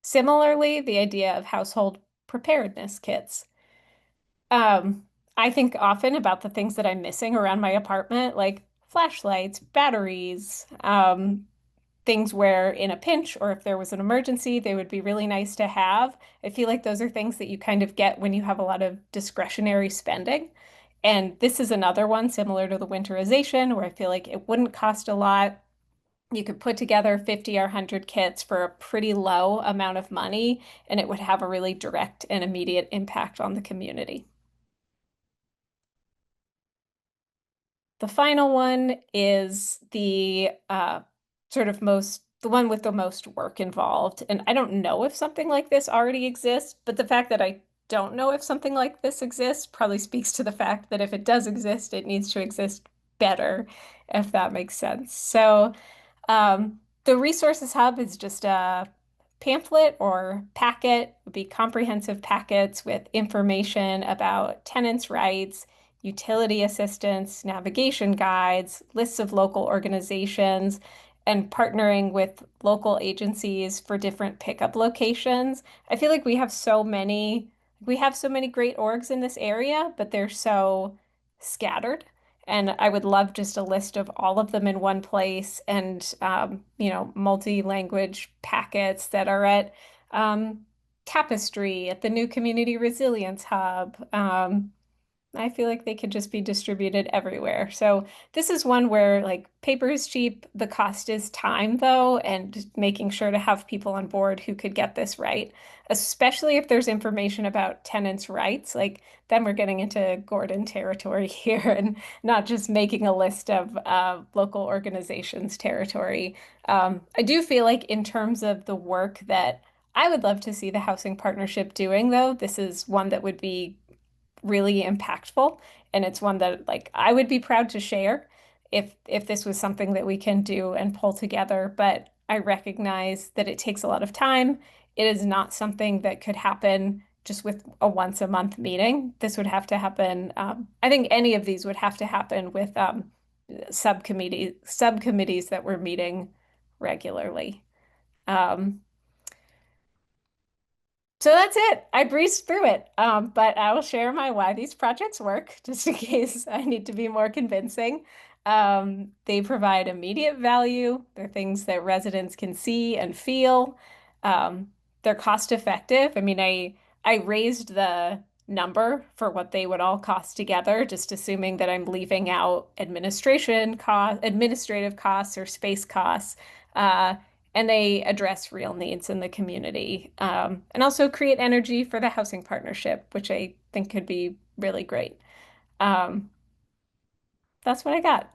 Similarly, the idea of household preparedness kits. I think often about the things that I'm missing around my apartment, like flashlights, batteries, things where in a pinch or if there was an emergency, they would be really nice to have. I feel like those are things that you kind of get when you have a lot of discretionary spending. And this is another one similar to the winterization where I feel like it wouldn't cost a lot. You could put together 50 or 100 kits for a pretty low amount of money, and it would have a really direct and immediate impact on the community. The final one is the the one with the most work involved. And I don't know if something like this already exists, but the fact that I don't know if something like this exists probably speaks to the fact that if it does exist, it needs to exist better, if that makes sense. So the resources hub is just a pamphlet or packet, would be comprehensive packets with information about tenants' rights, utility assistance, navigation guides, lists of local organizations, and partnering with local agencies for different pickup locations. I feel like we have so many great orgs in this area, but they're so scattered. And I would love just a list of all of them in one place and, multi-language packets that are at Tapestry, at the new Community Resilience Hub. I feel like they could just be distributed everywhere. So this is one where like paper is cheap, the cost is time though, and making sure to have people on board who could get this right, especially if there's information about tenants' rights. Like then we're getting into Gordon territory here and not just making a list of local organizations territory. I do feel like in terms of the work that I would love to see the housing partnership doing, though, this is one that would be really impactful, and it's one that like I would be proud to share if this was something that we can do and pull together, but I recognize that it takes a lot of time. It is not something that could happen just with a once a month meeting. This would have to happen, I think any of these would have to happen with subcommittees that were meeting regularly. So that's it. I breezed through it, but I will share my why these projects work, just in case I need to be more convincing. They provide immediate value. They're things that residents can see and feel. They're cost effective. I mean, I raised the number for what they would all cost together, just assuming that I'm leaving out administrative costs or space costs. And they address real needs in the community, and also create energy for the housing partnership, which I think could be really great. Um, that's what I got.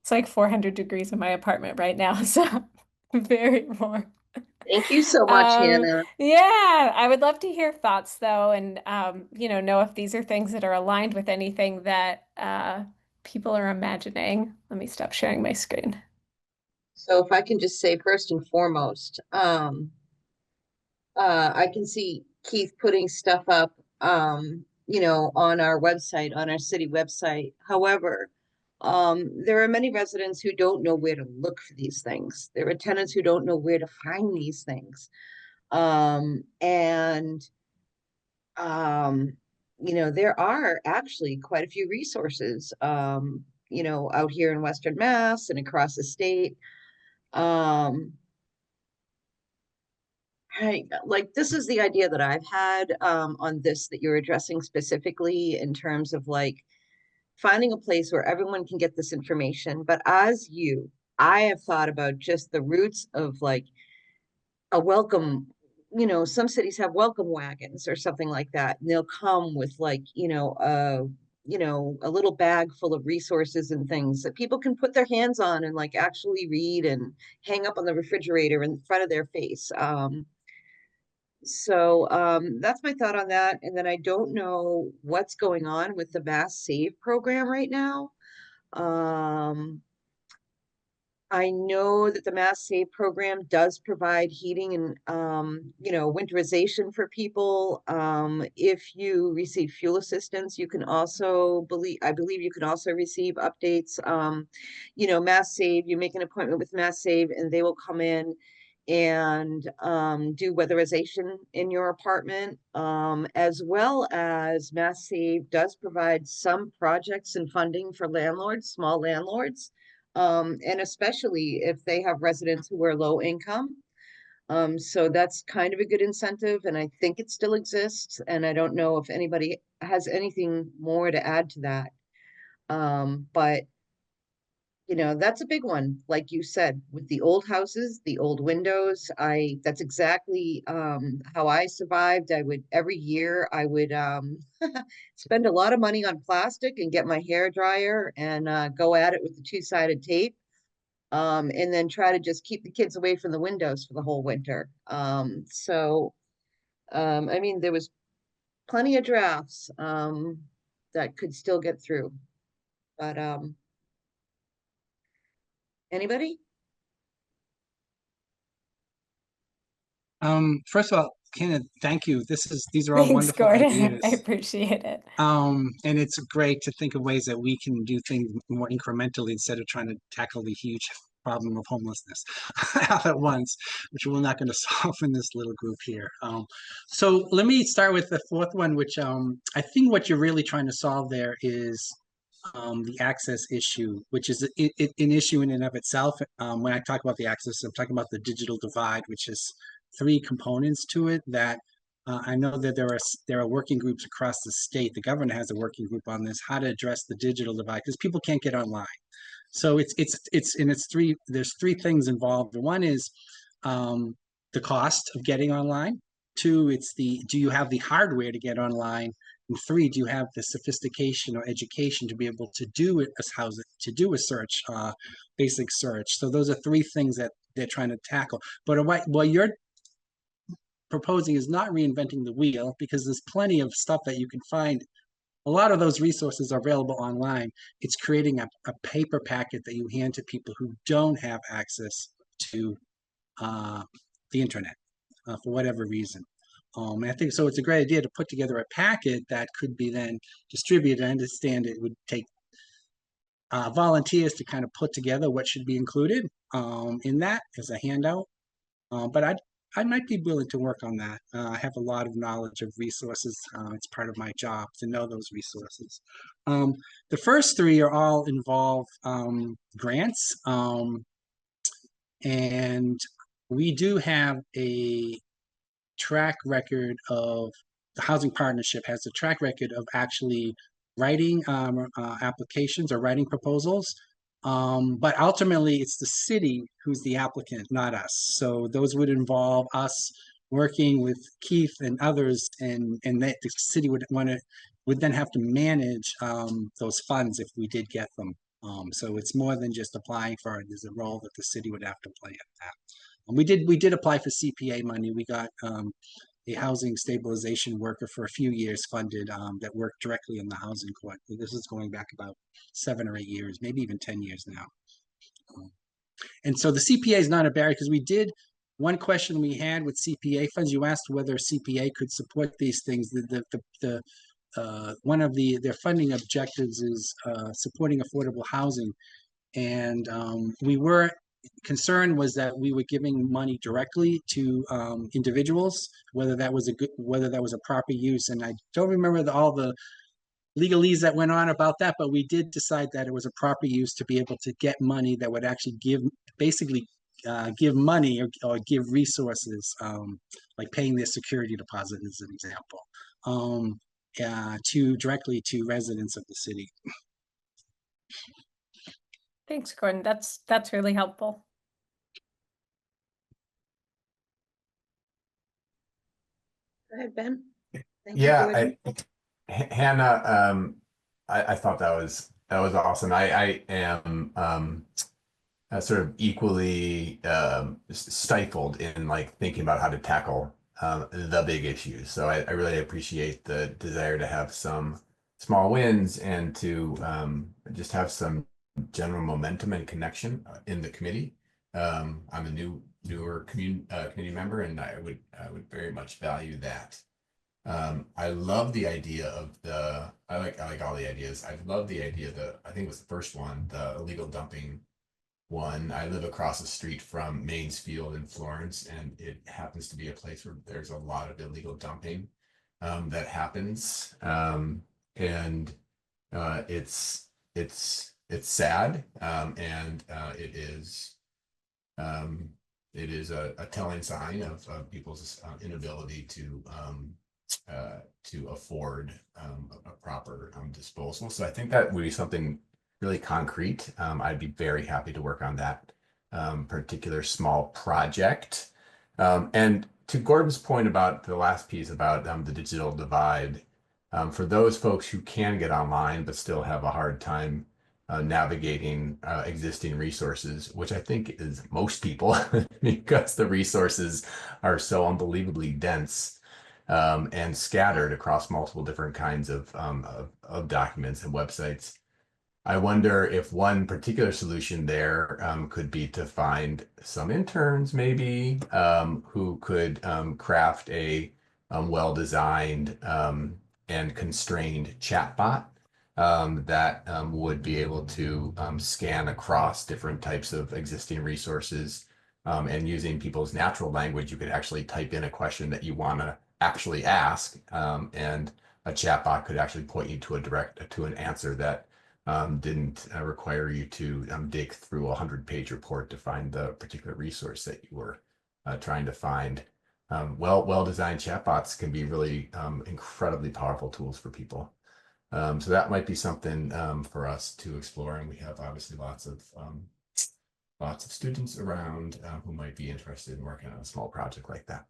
It's like 400 degrees in my apartment right now, so very warm. Thank you so much, Hannah. Yeah, I would love to hear thoughts though, and know if these are things that are aligned with anything that people are imagining. Let me stop sharing my screen. So if I can just say first and foremost, I can see Keith putting stuff up, on our website, on our city website. However, there are many residents who don't know where to look for these things. There are tenants who don't know where to find these things. And there are actually quite a few resources, out here in Western Mass and across the state. This is the idea that I've had on this that you're addressing specifically in terms of like finding a place where everyone can get this information. But I have thought about just the roots of like a welcome, some cities have welcome wagons or something like that. And they'll come with like, a little bag full of resources and things that people can put their hands on and like actually read and hang up on the refrigerator in front of their face. So that's my thought on that. And then I don't know what's going on with the Mass Save program right now. I know that the Mass Save program does provide heating and, winterization for people. If you receive fuel assistance, you can also I believe you can also receive updates. Mass Save, you make an appointment with Mass Save and they will come in and do weatherization in your apartment, as well as Mass Save does provide some projects and funding for landlords, small landlords. And especially if they have residents who are low income. So that's kind of a good incentive, and I think it still exists. And I don't know if anybody has anything more to add to that. But that's a big one, like you said, with the old houses, the old windows. That's exactly how I survived. Every year I would spend a lot of money on plastic and get my hair dryer and go at it with the two-sided tape. And then try to just keep the kids away from the windows for the whole winter. There was plenty of drafts that could still get through. But anybody? First of all, Kenneth, thank you. These are all Thanks, wonderful Gordon. ideas. I appreciate it. And it's great to think of ways that we can do things more incrementally instead of trying to tackle the huge problem of homelessness all at once, which we're not going to solve in this little group here. So let me start with the fourth one, which I think what you're really trying to solve there is the access issue, which is an issue in and of itself. When I talk about the access, I'm talking about the digital divide, which is three components to it that I know that there are working groups across the state. The governor has a working group on this, how to address the digital divide, because people can't get online. So there's three things involved. One is the cost of getting online. Two, do you have the hardware to get online? And three, do you have the sophistication or education to be able to do it to do a search, basic search? So those are three things that they're trying to tackle. But what you're proposing is not reinventing the wheel, because there's plenty of stuff that you can find. A lot of those resources are available online. It's creating a paper packet that you hand to people who don't have access to the internet for whatever reason. And I think so. It's a great idea to put together a packet that could be then distributed. I understand it would take volunteers to kind of put together what should be included in that as a handout. But I might be willing to work on that. I have a lot of knowledge of resources. It's part of my job to know those resources. The first three are all involve grants. And we do have a track record of, the Housing Partnership has a track record of actually writing applications or writing proposals. But ultimately, it's the city who's the applicant, not us. So those would involve us working with Keith and others, and that the city would then have to manage those funds if we did get them. So it's more than just applying for it. There's a role that the city would have to play at that. And we did apply for CPA money. We got a housing stabilization worker for a few years funded that worked directly in the housing court. This is going back about 7 or 8 years, maybe even 10 years now. And so the CPA is not a barrier, because we did one question we had with CPA funds, you asked whether CPA could support these things. One of their funding objectives is supporting affordable housing. And we were concerned was that we were giving money directly to individuals, whether that was a proper use. And I don't remember all the legalese that went on about that, but we did decide that it was a proper use to be able to get money that would actually basically give money or give resources, like paying their security deposit as an example, directly to residents of the city. Thanks, Gordon. That's really helpful. Go ahead, Ben. Thank you, Yeah, Gordon. Hannah, I thought that was awesome. I am sort of equally stifled in like thinking about how to tackle the big issues. So I really appreciate the desire to have some small wins and to just have some general momentum and connection in the committee. I'm a newer community member, and I would very much value that. I love the idea of I like all the ideas. I love the idea I think it was the first one, the illegal dumping one. I live across the street from Mains Field in Florence, and it happens to be a place where there's a lot of illegal dumping that happens. And it's sad, and it is a telling sign of people's inability to afford a proper disposal. So I think that would be something really concrete. I'd be very happy to work on that particular small project. And to Gordon's point about the last piece about the digital divide, for those folks who can get online but still have a hard time navigating existing resources, which I think is most people because the resources are so unbelievably dense and scattered across multiple different kinds of documents and websites. I wonder if one particular solution there could be to find some interns maybe who could craft a well-designed and constrained chatbot that would be able to scan across different types of existing resources. And using people's natural language, you could actually type in a question that you want to actually ask, and a chatbot could actually point you to an answer that didn't require you to dig through a 100-page report to find the particular resource that you were trying to find. Well-designed chatbots can be really incredibly powerful tools for people. So that might be something for us to explore, and we have obviously lots of students around who might be interested in working on a small project like that.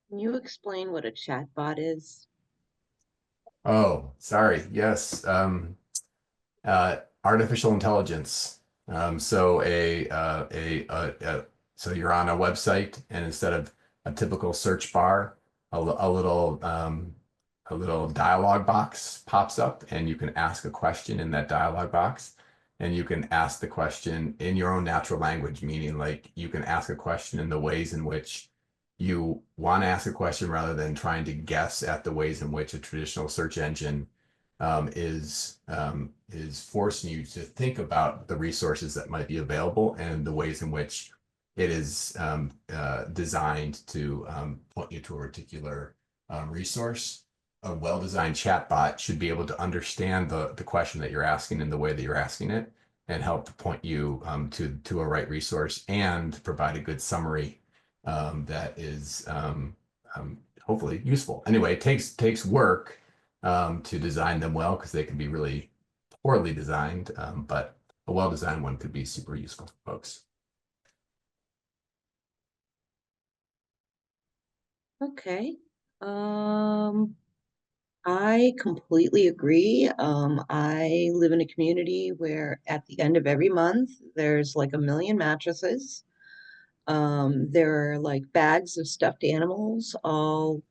Can you explain what a chatbot is? Oh, sorry. Yes. Artificial intelligence. So so you're on a website, and instead of a typical search bar, a little dialog box pops up, and you can ask a question in that dialog box, and you can ask the question in your own natural language, meaning like you can ask a question in the ways in which you want to ask a question rather than trying to guess at the ways in which a traditional search engine is forcing you to think about the resources that might be available and the ways in which it is designed to point you to a particular resource. A well-designed chatbot should be able to understand the question that you're asking in the way that you're asking it, and help point you to a right resource and provide a good summary that is hopefully useful. Anyway, it takes work to design them well, because they can be really poorly designed, but a well-designed one could be super useful for folks. Okay. I completely agree. I live in a community where at the end of every month, there's like 1 million mattresses. There are like bags of stuffed animals all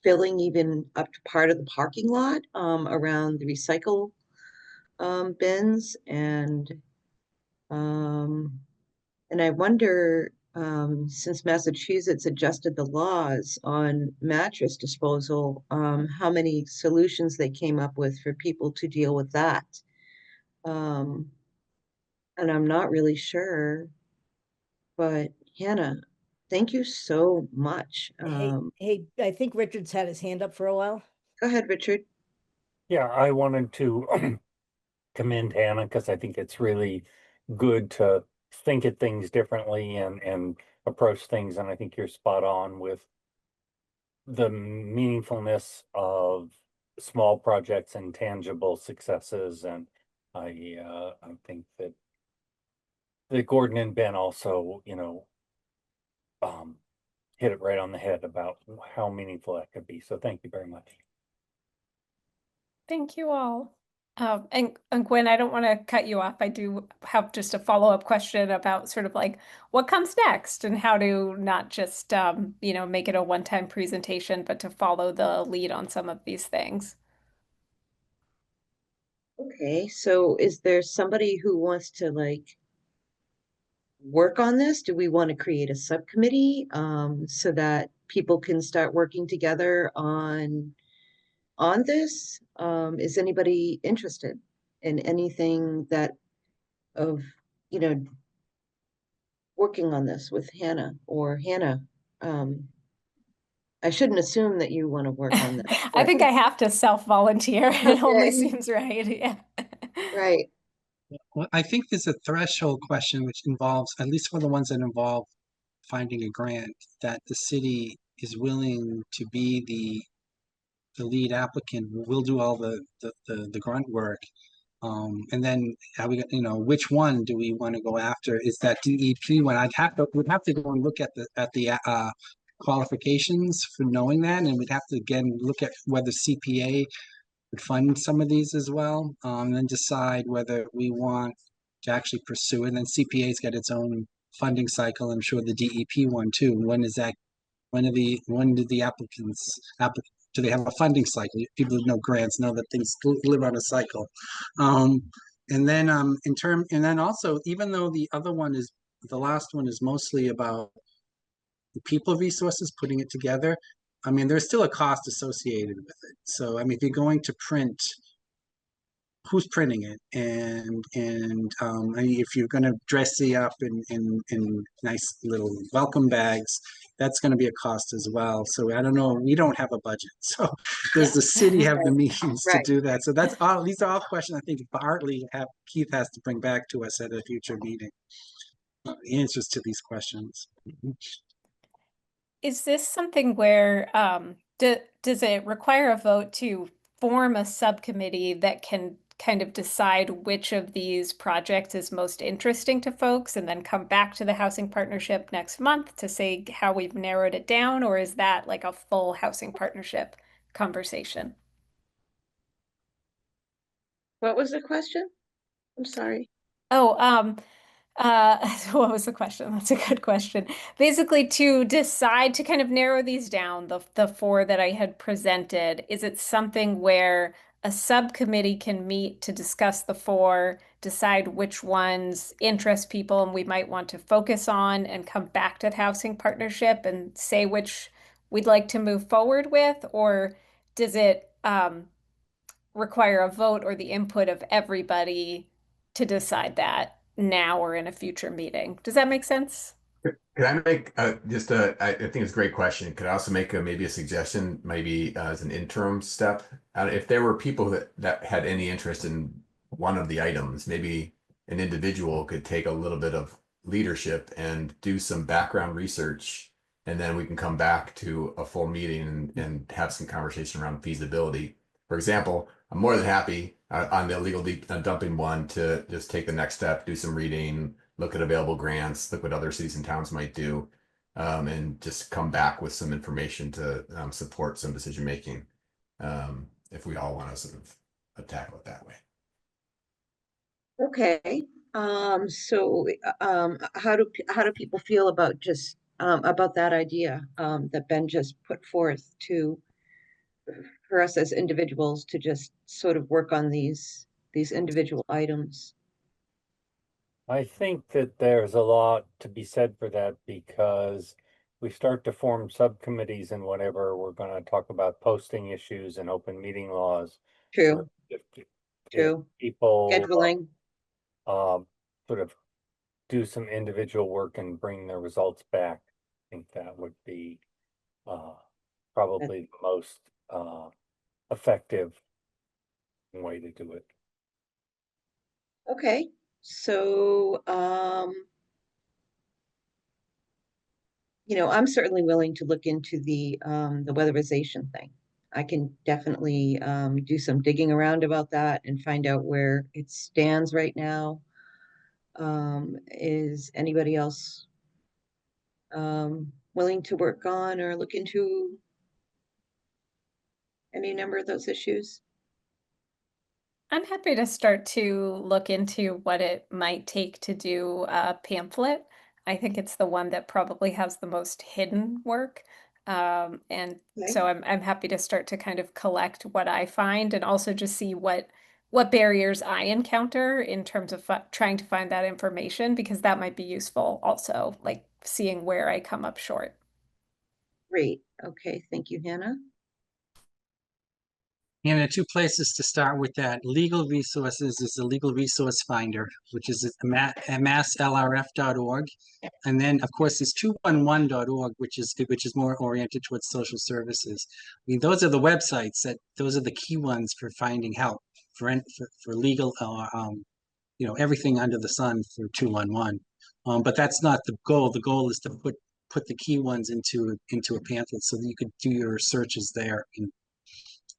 filling even up to part of the parking lot around the recycle bins um, and I wonder, since Massachusetts adjusted the laws on mattress disposal, how many solutions they came up with for people to deal with that. And I'm not really sure, but Hannah, thank you so much. Hey, I think Richard's had his hand up for a while. Go ahead, Richard. Yeah, I wanted to commend Hannah because I think it's really good to think at things differently and approach things. And I think you're spot on with the meaningfulness of small projects and tangible successes. And I think that Gordon and Ben also, hit it right on the head about how meaningful that could be. So thank you very much. Thank you all. And Gwen, I don't want to cut you off. I do have just a follow-up question about sort of like what comes next and how to not just make it a one-time presentation, but to follow the lead on some of these things. Okay, so is there somebody who wants to work on this? Do we want to create a subcommittee so that people can start working together on this? Is anybody interested in anything of, you know, working on this with Hannah or Hannah? I shouldn't assume that you want to work on this. I think I have to self-volunteer. It only Okay. seems right. Yeah. Right. Well, I think there's a threshold question which involves, at least for the ones that involve finding a grant, that the city is willing to be the lead applicant. We'll do all the grunt work. And then how we, which one do we want to go after? Is that DEP one? We'd have to go and look at the qualifications for knowing that, and we'd have to again look at whether CPA would fund some of these as well, and then decide whether we want to actually pursue it. And then CPA's got its own funding cycle. I'm sure the DEP one too. When do the do they have a funding cycle? People who know grants know that things live on a cycle. And then and then also, even though the last one is mostly about the people resources putting it together, I mean, there's still a cost associated with it. So, I mean, if you're going to print, who's printing it? If you're going to dress it up in nice little welcome bags, that's going to be a cost as well. So I don't know. We don't have a budget. So does the city have the means to Right. do that? So that's all. These are all questions I think Keith has to bring back to us at a future meeting. The answers to these questions. Is this something where does it require a vote to form a subcommittee that can kind of decide which of these projects is most interesting to folks and then come back to the housing partnership next month to say how we've narrowed it down, or is that like a full housing partnership conversation? What was the question? I'm sorry. Oh, what was the question? That's a good question. Basically, to decide to kind of narrow these down, the four that I had presented, is it something where a subcommittee can meet to discuss the four, decide which ones interest people and we might want to focus on, and come back to the housing partnership and say which we'd like to move forward with? Or does it require a vote or the input of everybody to decide that now or in a future meeting? Does that make sense? Could I make I think it's a great question. Could I also make maybe a suggestion, maybe as an interim step? If there were people that had any interest in one of the items, maybe an individual could take a little bit of leadership and do some background research, and then we can come back to a full meeting and have some conversation around feasibility. For example, I'm more than happy on the illegal dumping one to just take the next step, do some reading, look at available grants, look what other cities and towns might do, and just come back with some information to support some decision making, if we all want to sort of tackle it that way. Okay. So how do people feel about just about that idea that Ben just put forth for us as individuals to just sort of work on these these individual items. I think that there's a lot to be said for that because we start to form subcommittees and whatever, we're gonna talk about posting issues and open meeting laws. True, If true. people Scheduling, sort of do some individual work and bring their results back, I think that would be probably the most effective way to do it. okay, so, you know, I'm certainly willing to look into the weatherization thing. I can definitely do some digging around about that and find out where it stands right now. Is anybody else willing to work on or look into any number of those issues? I'm happy to start to look into what it might take to do a pamphlet. I think it's the one that probably has the most hidden work. And Okay. so I'm happy to start to kind of collect what I find and also just see what barriers I encounter in terms of trying to find that information, because that might be useful also, like seeing where I come up short. Great. Okay, thank you, Hannah. And there are two places to start with that. Legal resources is the Legal Resource Finder, which is at masslrf.org. And then, of course, there's 211.org, which is more oriented towards social services. I mean, those are the websites those are the key ones for finding help for legal, you know, everything under the sun for 211. But that's not the goal. The goal is to put the key ones into a pamphlet so that you could do your searches there and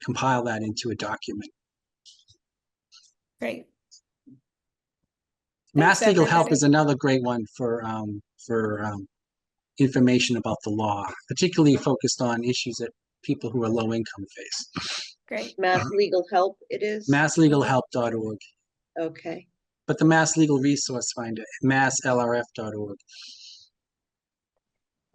compile that into a document. Great. Mass Thanks, Legal Help everybody. is another great one for information about the law, particularly focused on issues that people who are low income face. Great. Mass Legal Help it is? Masslegalhelp.org. Okay, But the Mass Legal Resource Finder, masslrf.org.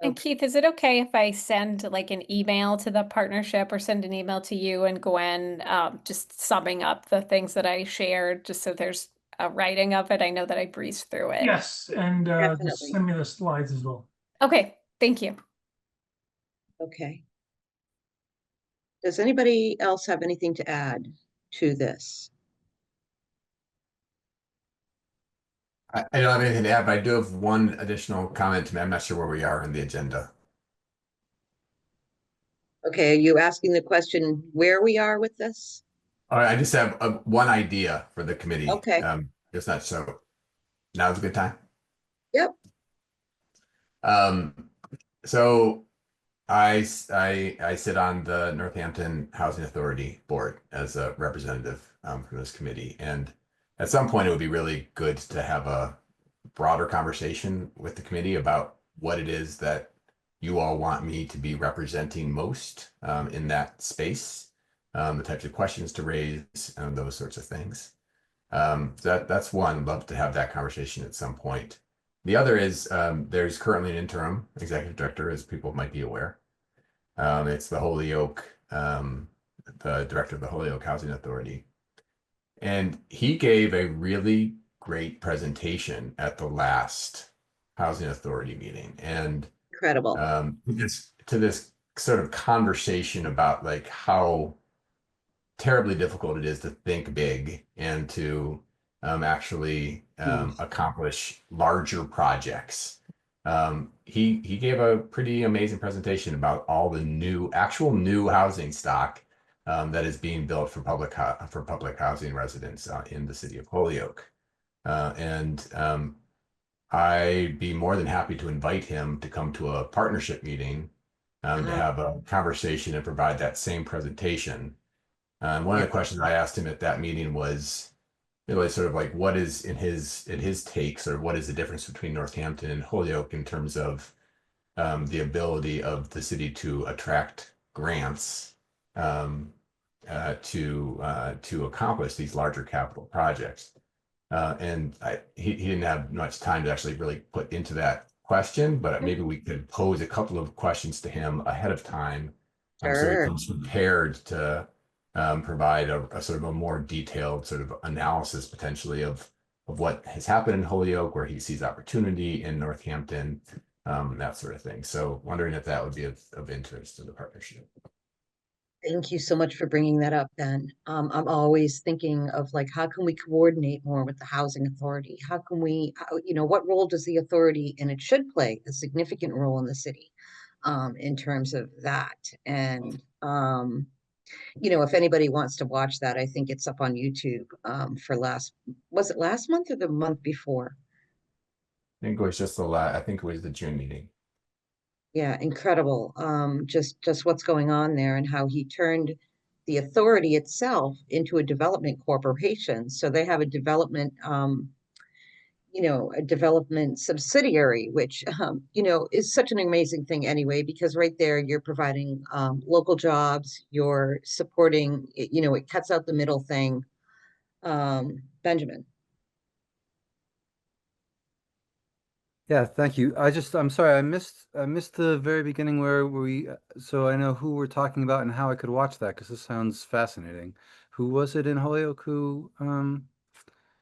And Okay. Keith, is it okay if I send like an email to the partnership or send an email to you and Gwen, just summing up the things that I shared, just so there's a writing of it? I know that I breezed through it. Yes, and just Definitely. send me the slides as well. Okay, thank you. Okay. Does anybody else have anything to add to this? I don't have anything to add, but I do have one additional comment to me. I'm not sure where we are in the agenda. Okay, are you asking the question where we are with this? All right, I just have one idea for the committee. Okay. It's not so. Now's a good time. Yep. So I sit on the Northampton Housing Authority board as a representative from this committee, and at some point it would be really good to have a broader conversation with the committee about what it is that you all want me to be representing most in that space, the types of questions to raise, and those sorts of things. That's one. I'd love to have that conversation at some point. The other is there's currently an interim executive director, as people might be aware. It's the Holyoke, the director of the Holyoke Housing Authority. And he gave a really great presentation at the last Housing Authority meeting. And Incredible. to this sort of conversation about like how terribly difficult it is to think big and to actually accomplish larger projects. He gave a pretty amazing presentation about all the actual new housing stock that is being built for public housing residents in the city of Holyoke. I'd be more than happy to invite him to come to a partnership meeting to have a conversation and provide that same presentation. One of the questions I asked him at that meeting was really sort of like, what is in his take, sort of what is the difference between Northampton and Holyoke in terms of the ability of the city to attract grants to accomplish these larger capital projects. And he didn't have much time to actually really put into that question, but maybe we could pose a couple of questions to him ahead of time so he Sure. comes prepared to provide a sort of a more detailed sort of analysis potentially of what has happened in Holyoke, where he sees opportunity in Northampton, that sort of thing. So wondering if that would be of interest to the partnership. Thank you so much for bringing that up, Ben. I'm always thinking of like, how can we coordinate more with the housing authority? How can we, what role does the authority, and it should play a significant role in the city, in terms of that. And, if anybody wants to watch that, I think it's up on YouTube, was it last month or the month before? I think it was just I think it was the June meeting. Yeah, incredible. Just what's going on there and how he turned the authority itself into a development corporation. So they have a development, a development subsidiary, which, is such an amazing thing anyway, because right there you're providing local jobs, you're supporting, it cuts out the middle thing. Benjamin. Yeah, thank you. I'm sorry, I missed the very beginning where we, so I know who we're talking about and how I could watch that, because this sounds fascinating. Who was it in Holyoke who,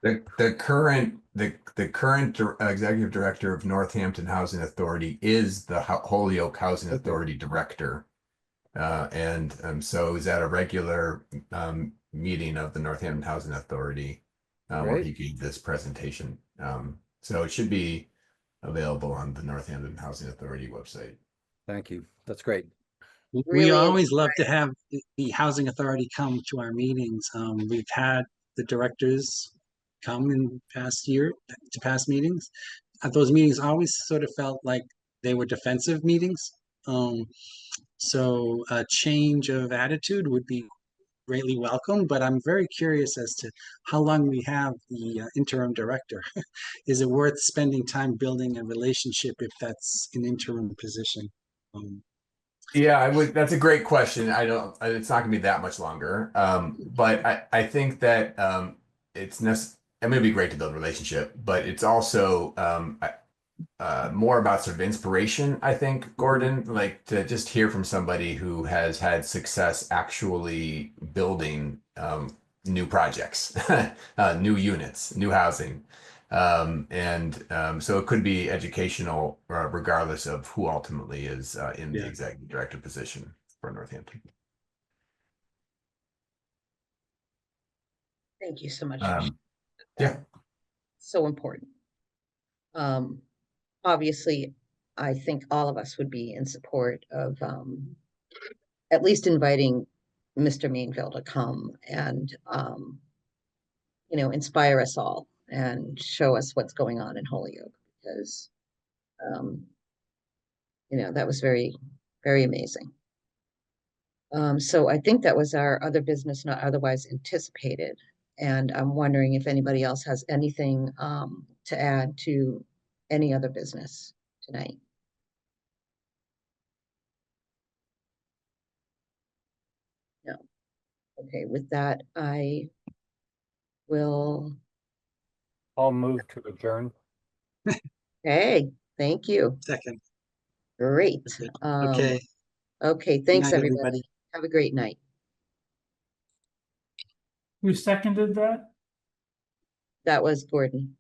The current executive director of Northampton Housing Authority is the Holyoke Housing Okay. Authority director. So it was at a regular meeting of the Northampton Housing Authority where Great. he gave this presentation. So it should be available on the Northampton Housing Authority website. Thank you. That's great. We Really always love to have the housing authority come to our meetings. We've had the directors come in past year to past meetings. At those meetings always sort of felt like they were defensive meetings. So a change of attitude would be greatly welcome, but I'm very curious as to how long we have the interim director. Is it worth spending time building a relationship if that's an interim position? Yeah, I would. That's a great question. It's not gonna be that much longer. But I think that it's necessary. It may be great to build a relationship, but it's also more about sort of inspiration, I think, Gordon, like to just hear from somebody who has had success actually building new projects, new units, new housing. So it could be educational regardless of who ultimately is in the Yeah. executive director position for Northampton. Thank you so much. Yeah. So important. Obviously, I think all of us would be in support of at least inviting Mr. Mainville to come and inspire us all and show us what's going on in Holyoke, because that was very, very amazing. So I think that was our other business not otherwise anticipated. And I'm wondering if anybody else has anything to add to any other business tonight. No. Okay, with that, I will. I'll move to adjourn. Hey, thank you. Second. Great. Okay. Okay, Good thanks, night, everybody. Have a great night. Who seconded that? That was Gordon.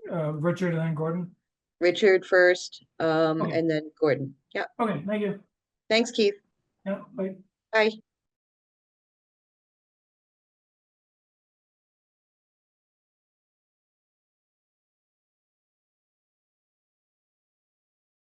Richard and then Gordon? Richard first, Okay. and then Gordon. Yeah. Okay, thank you. Thanks, Keith. Yeah, bye. Bye.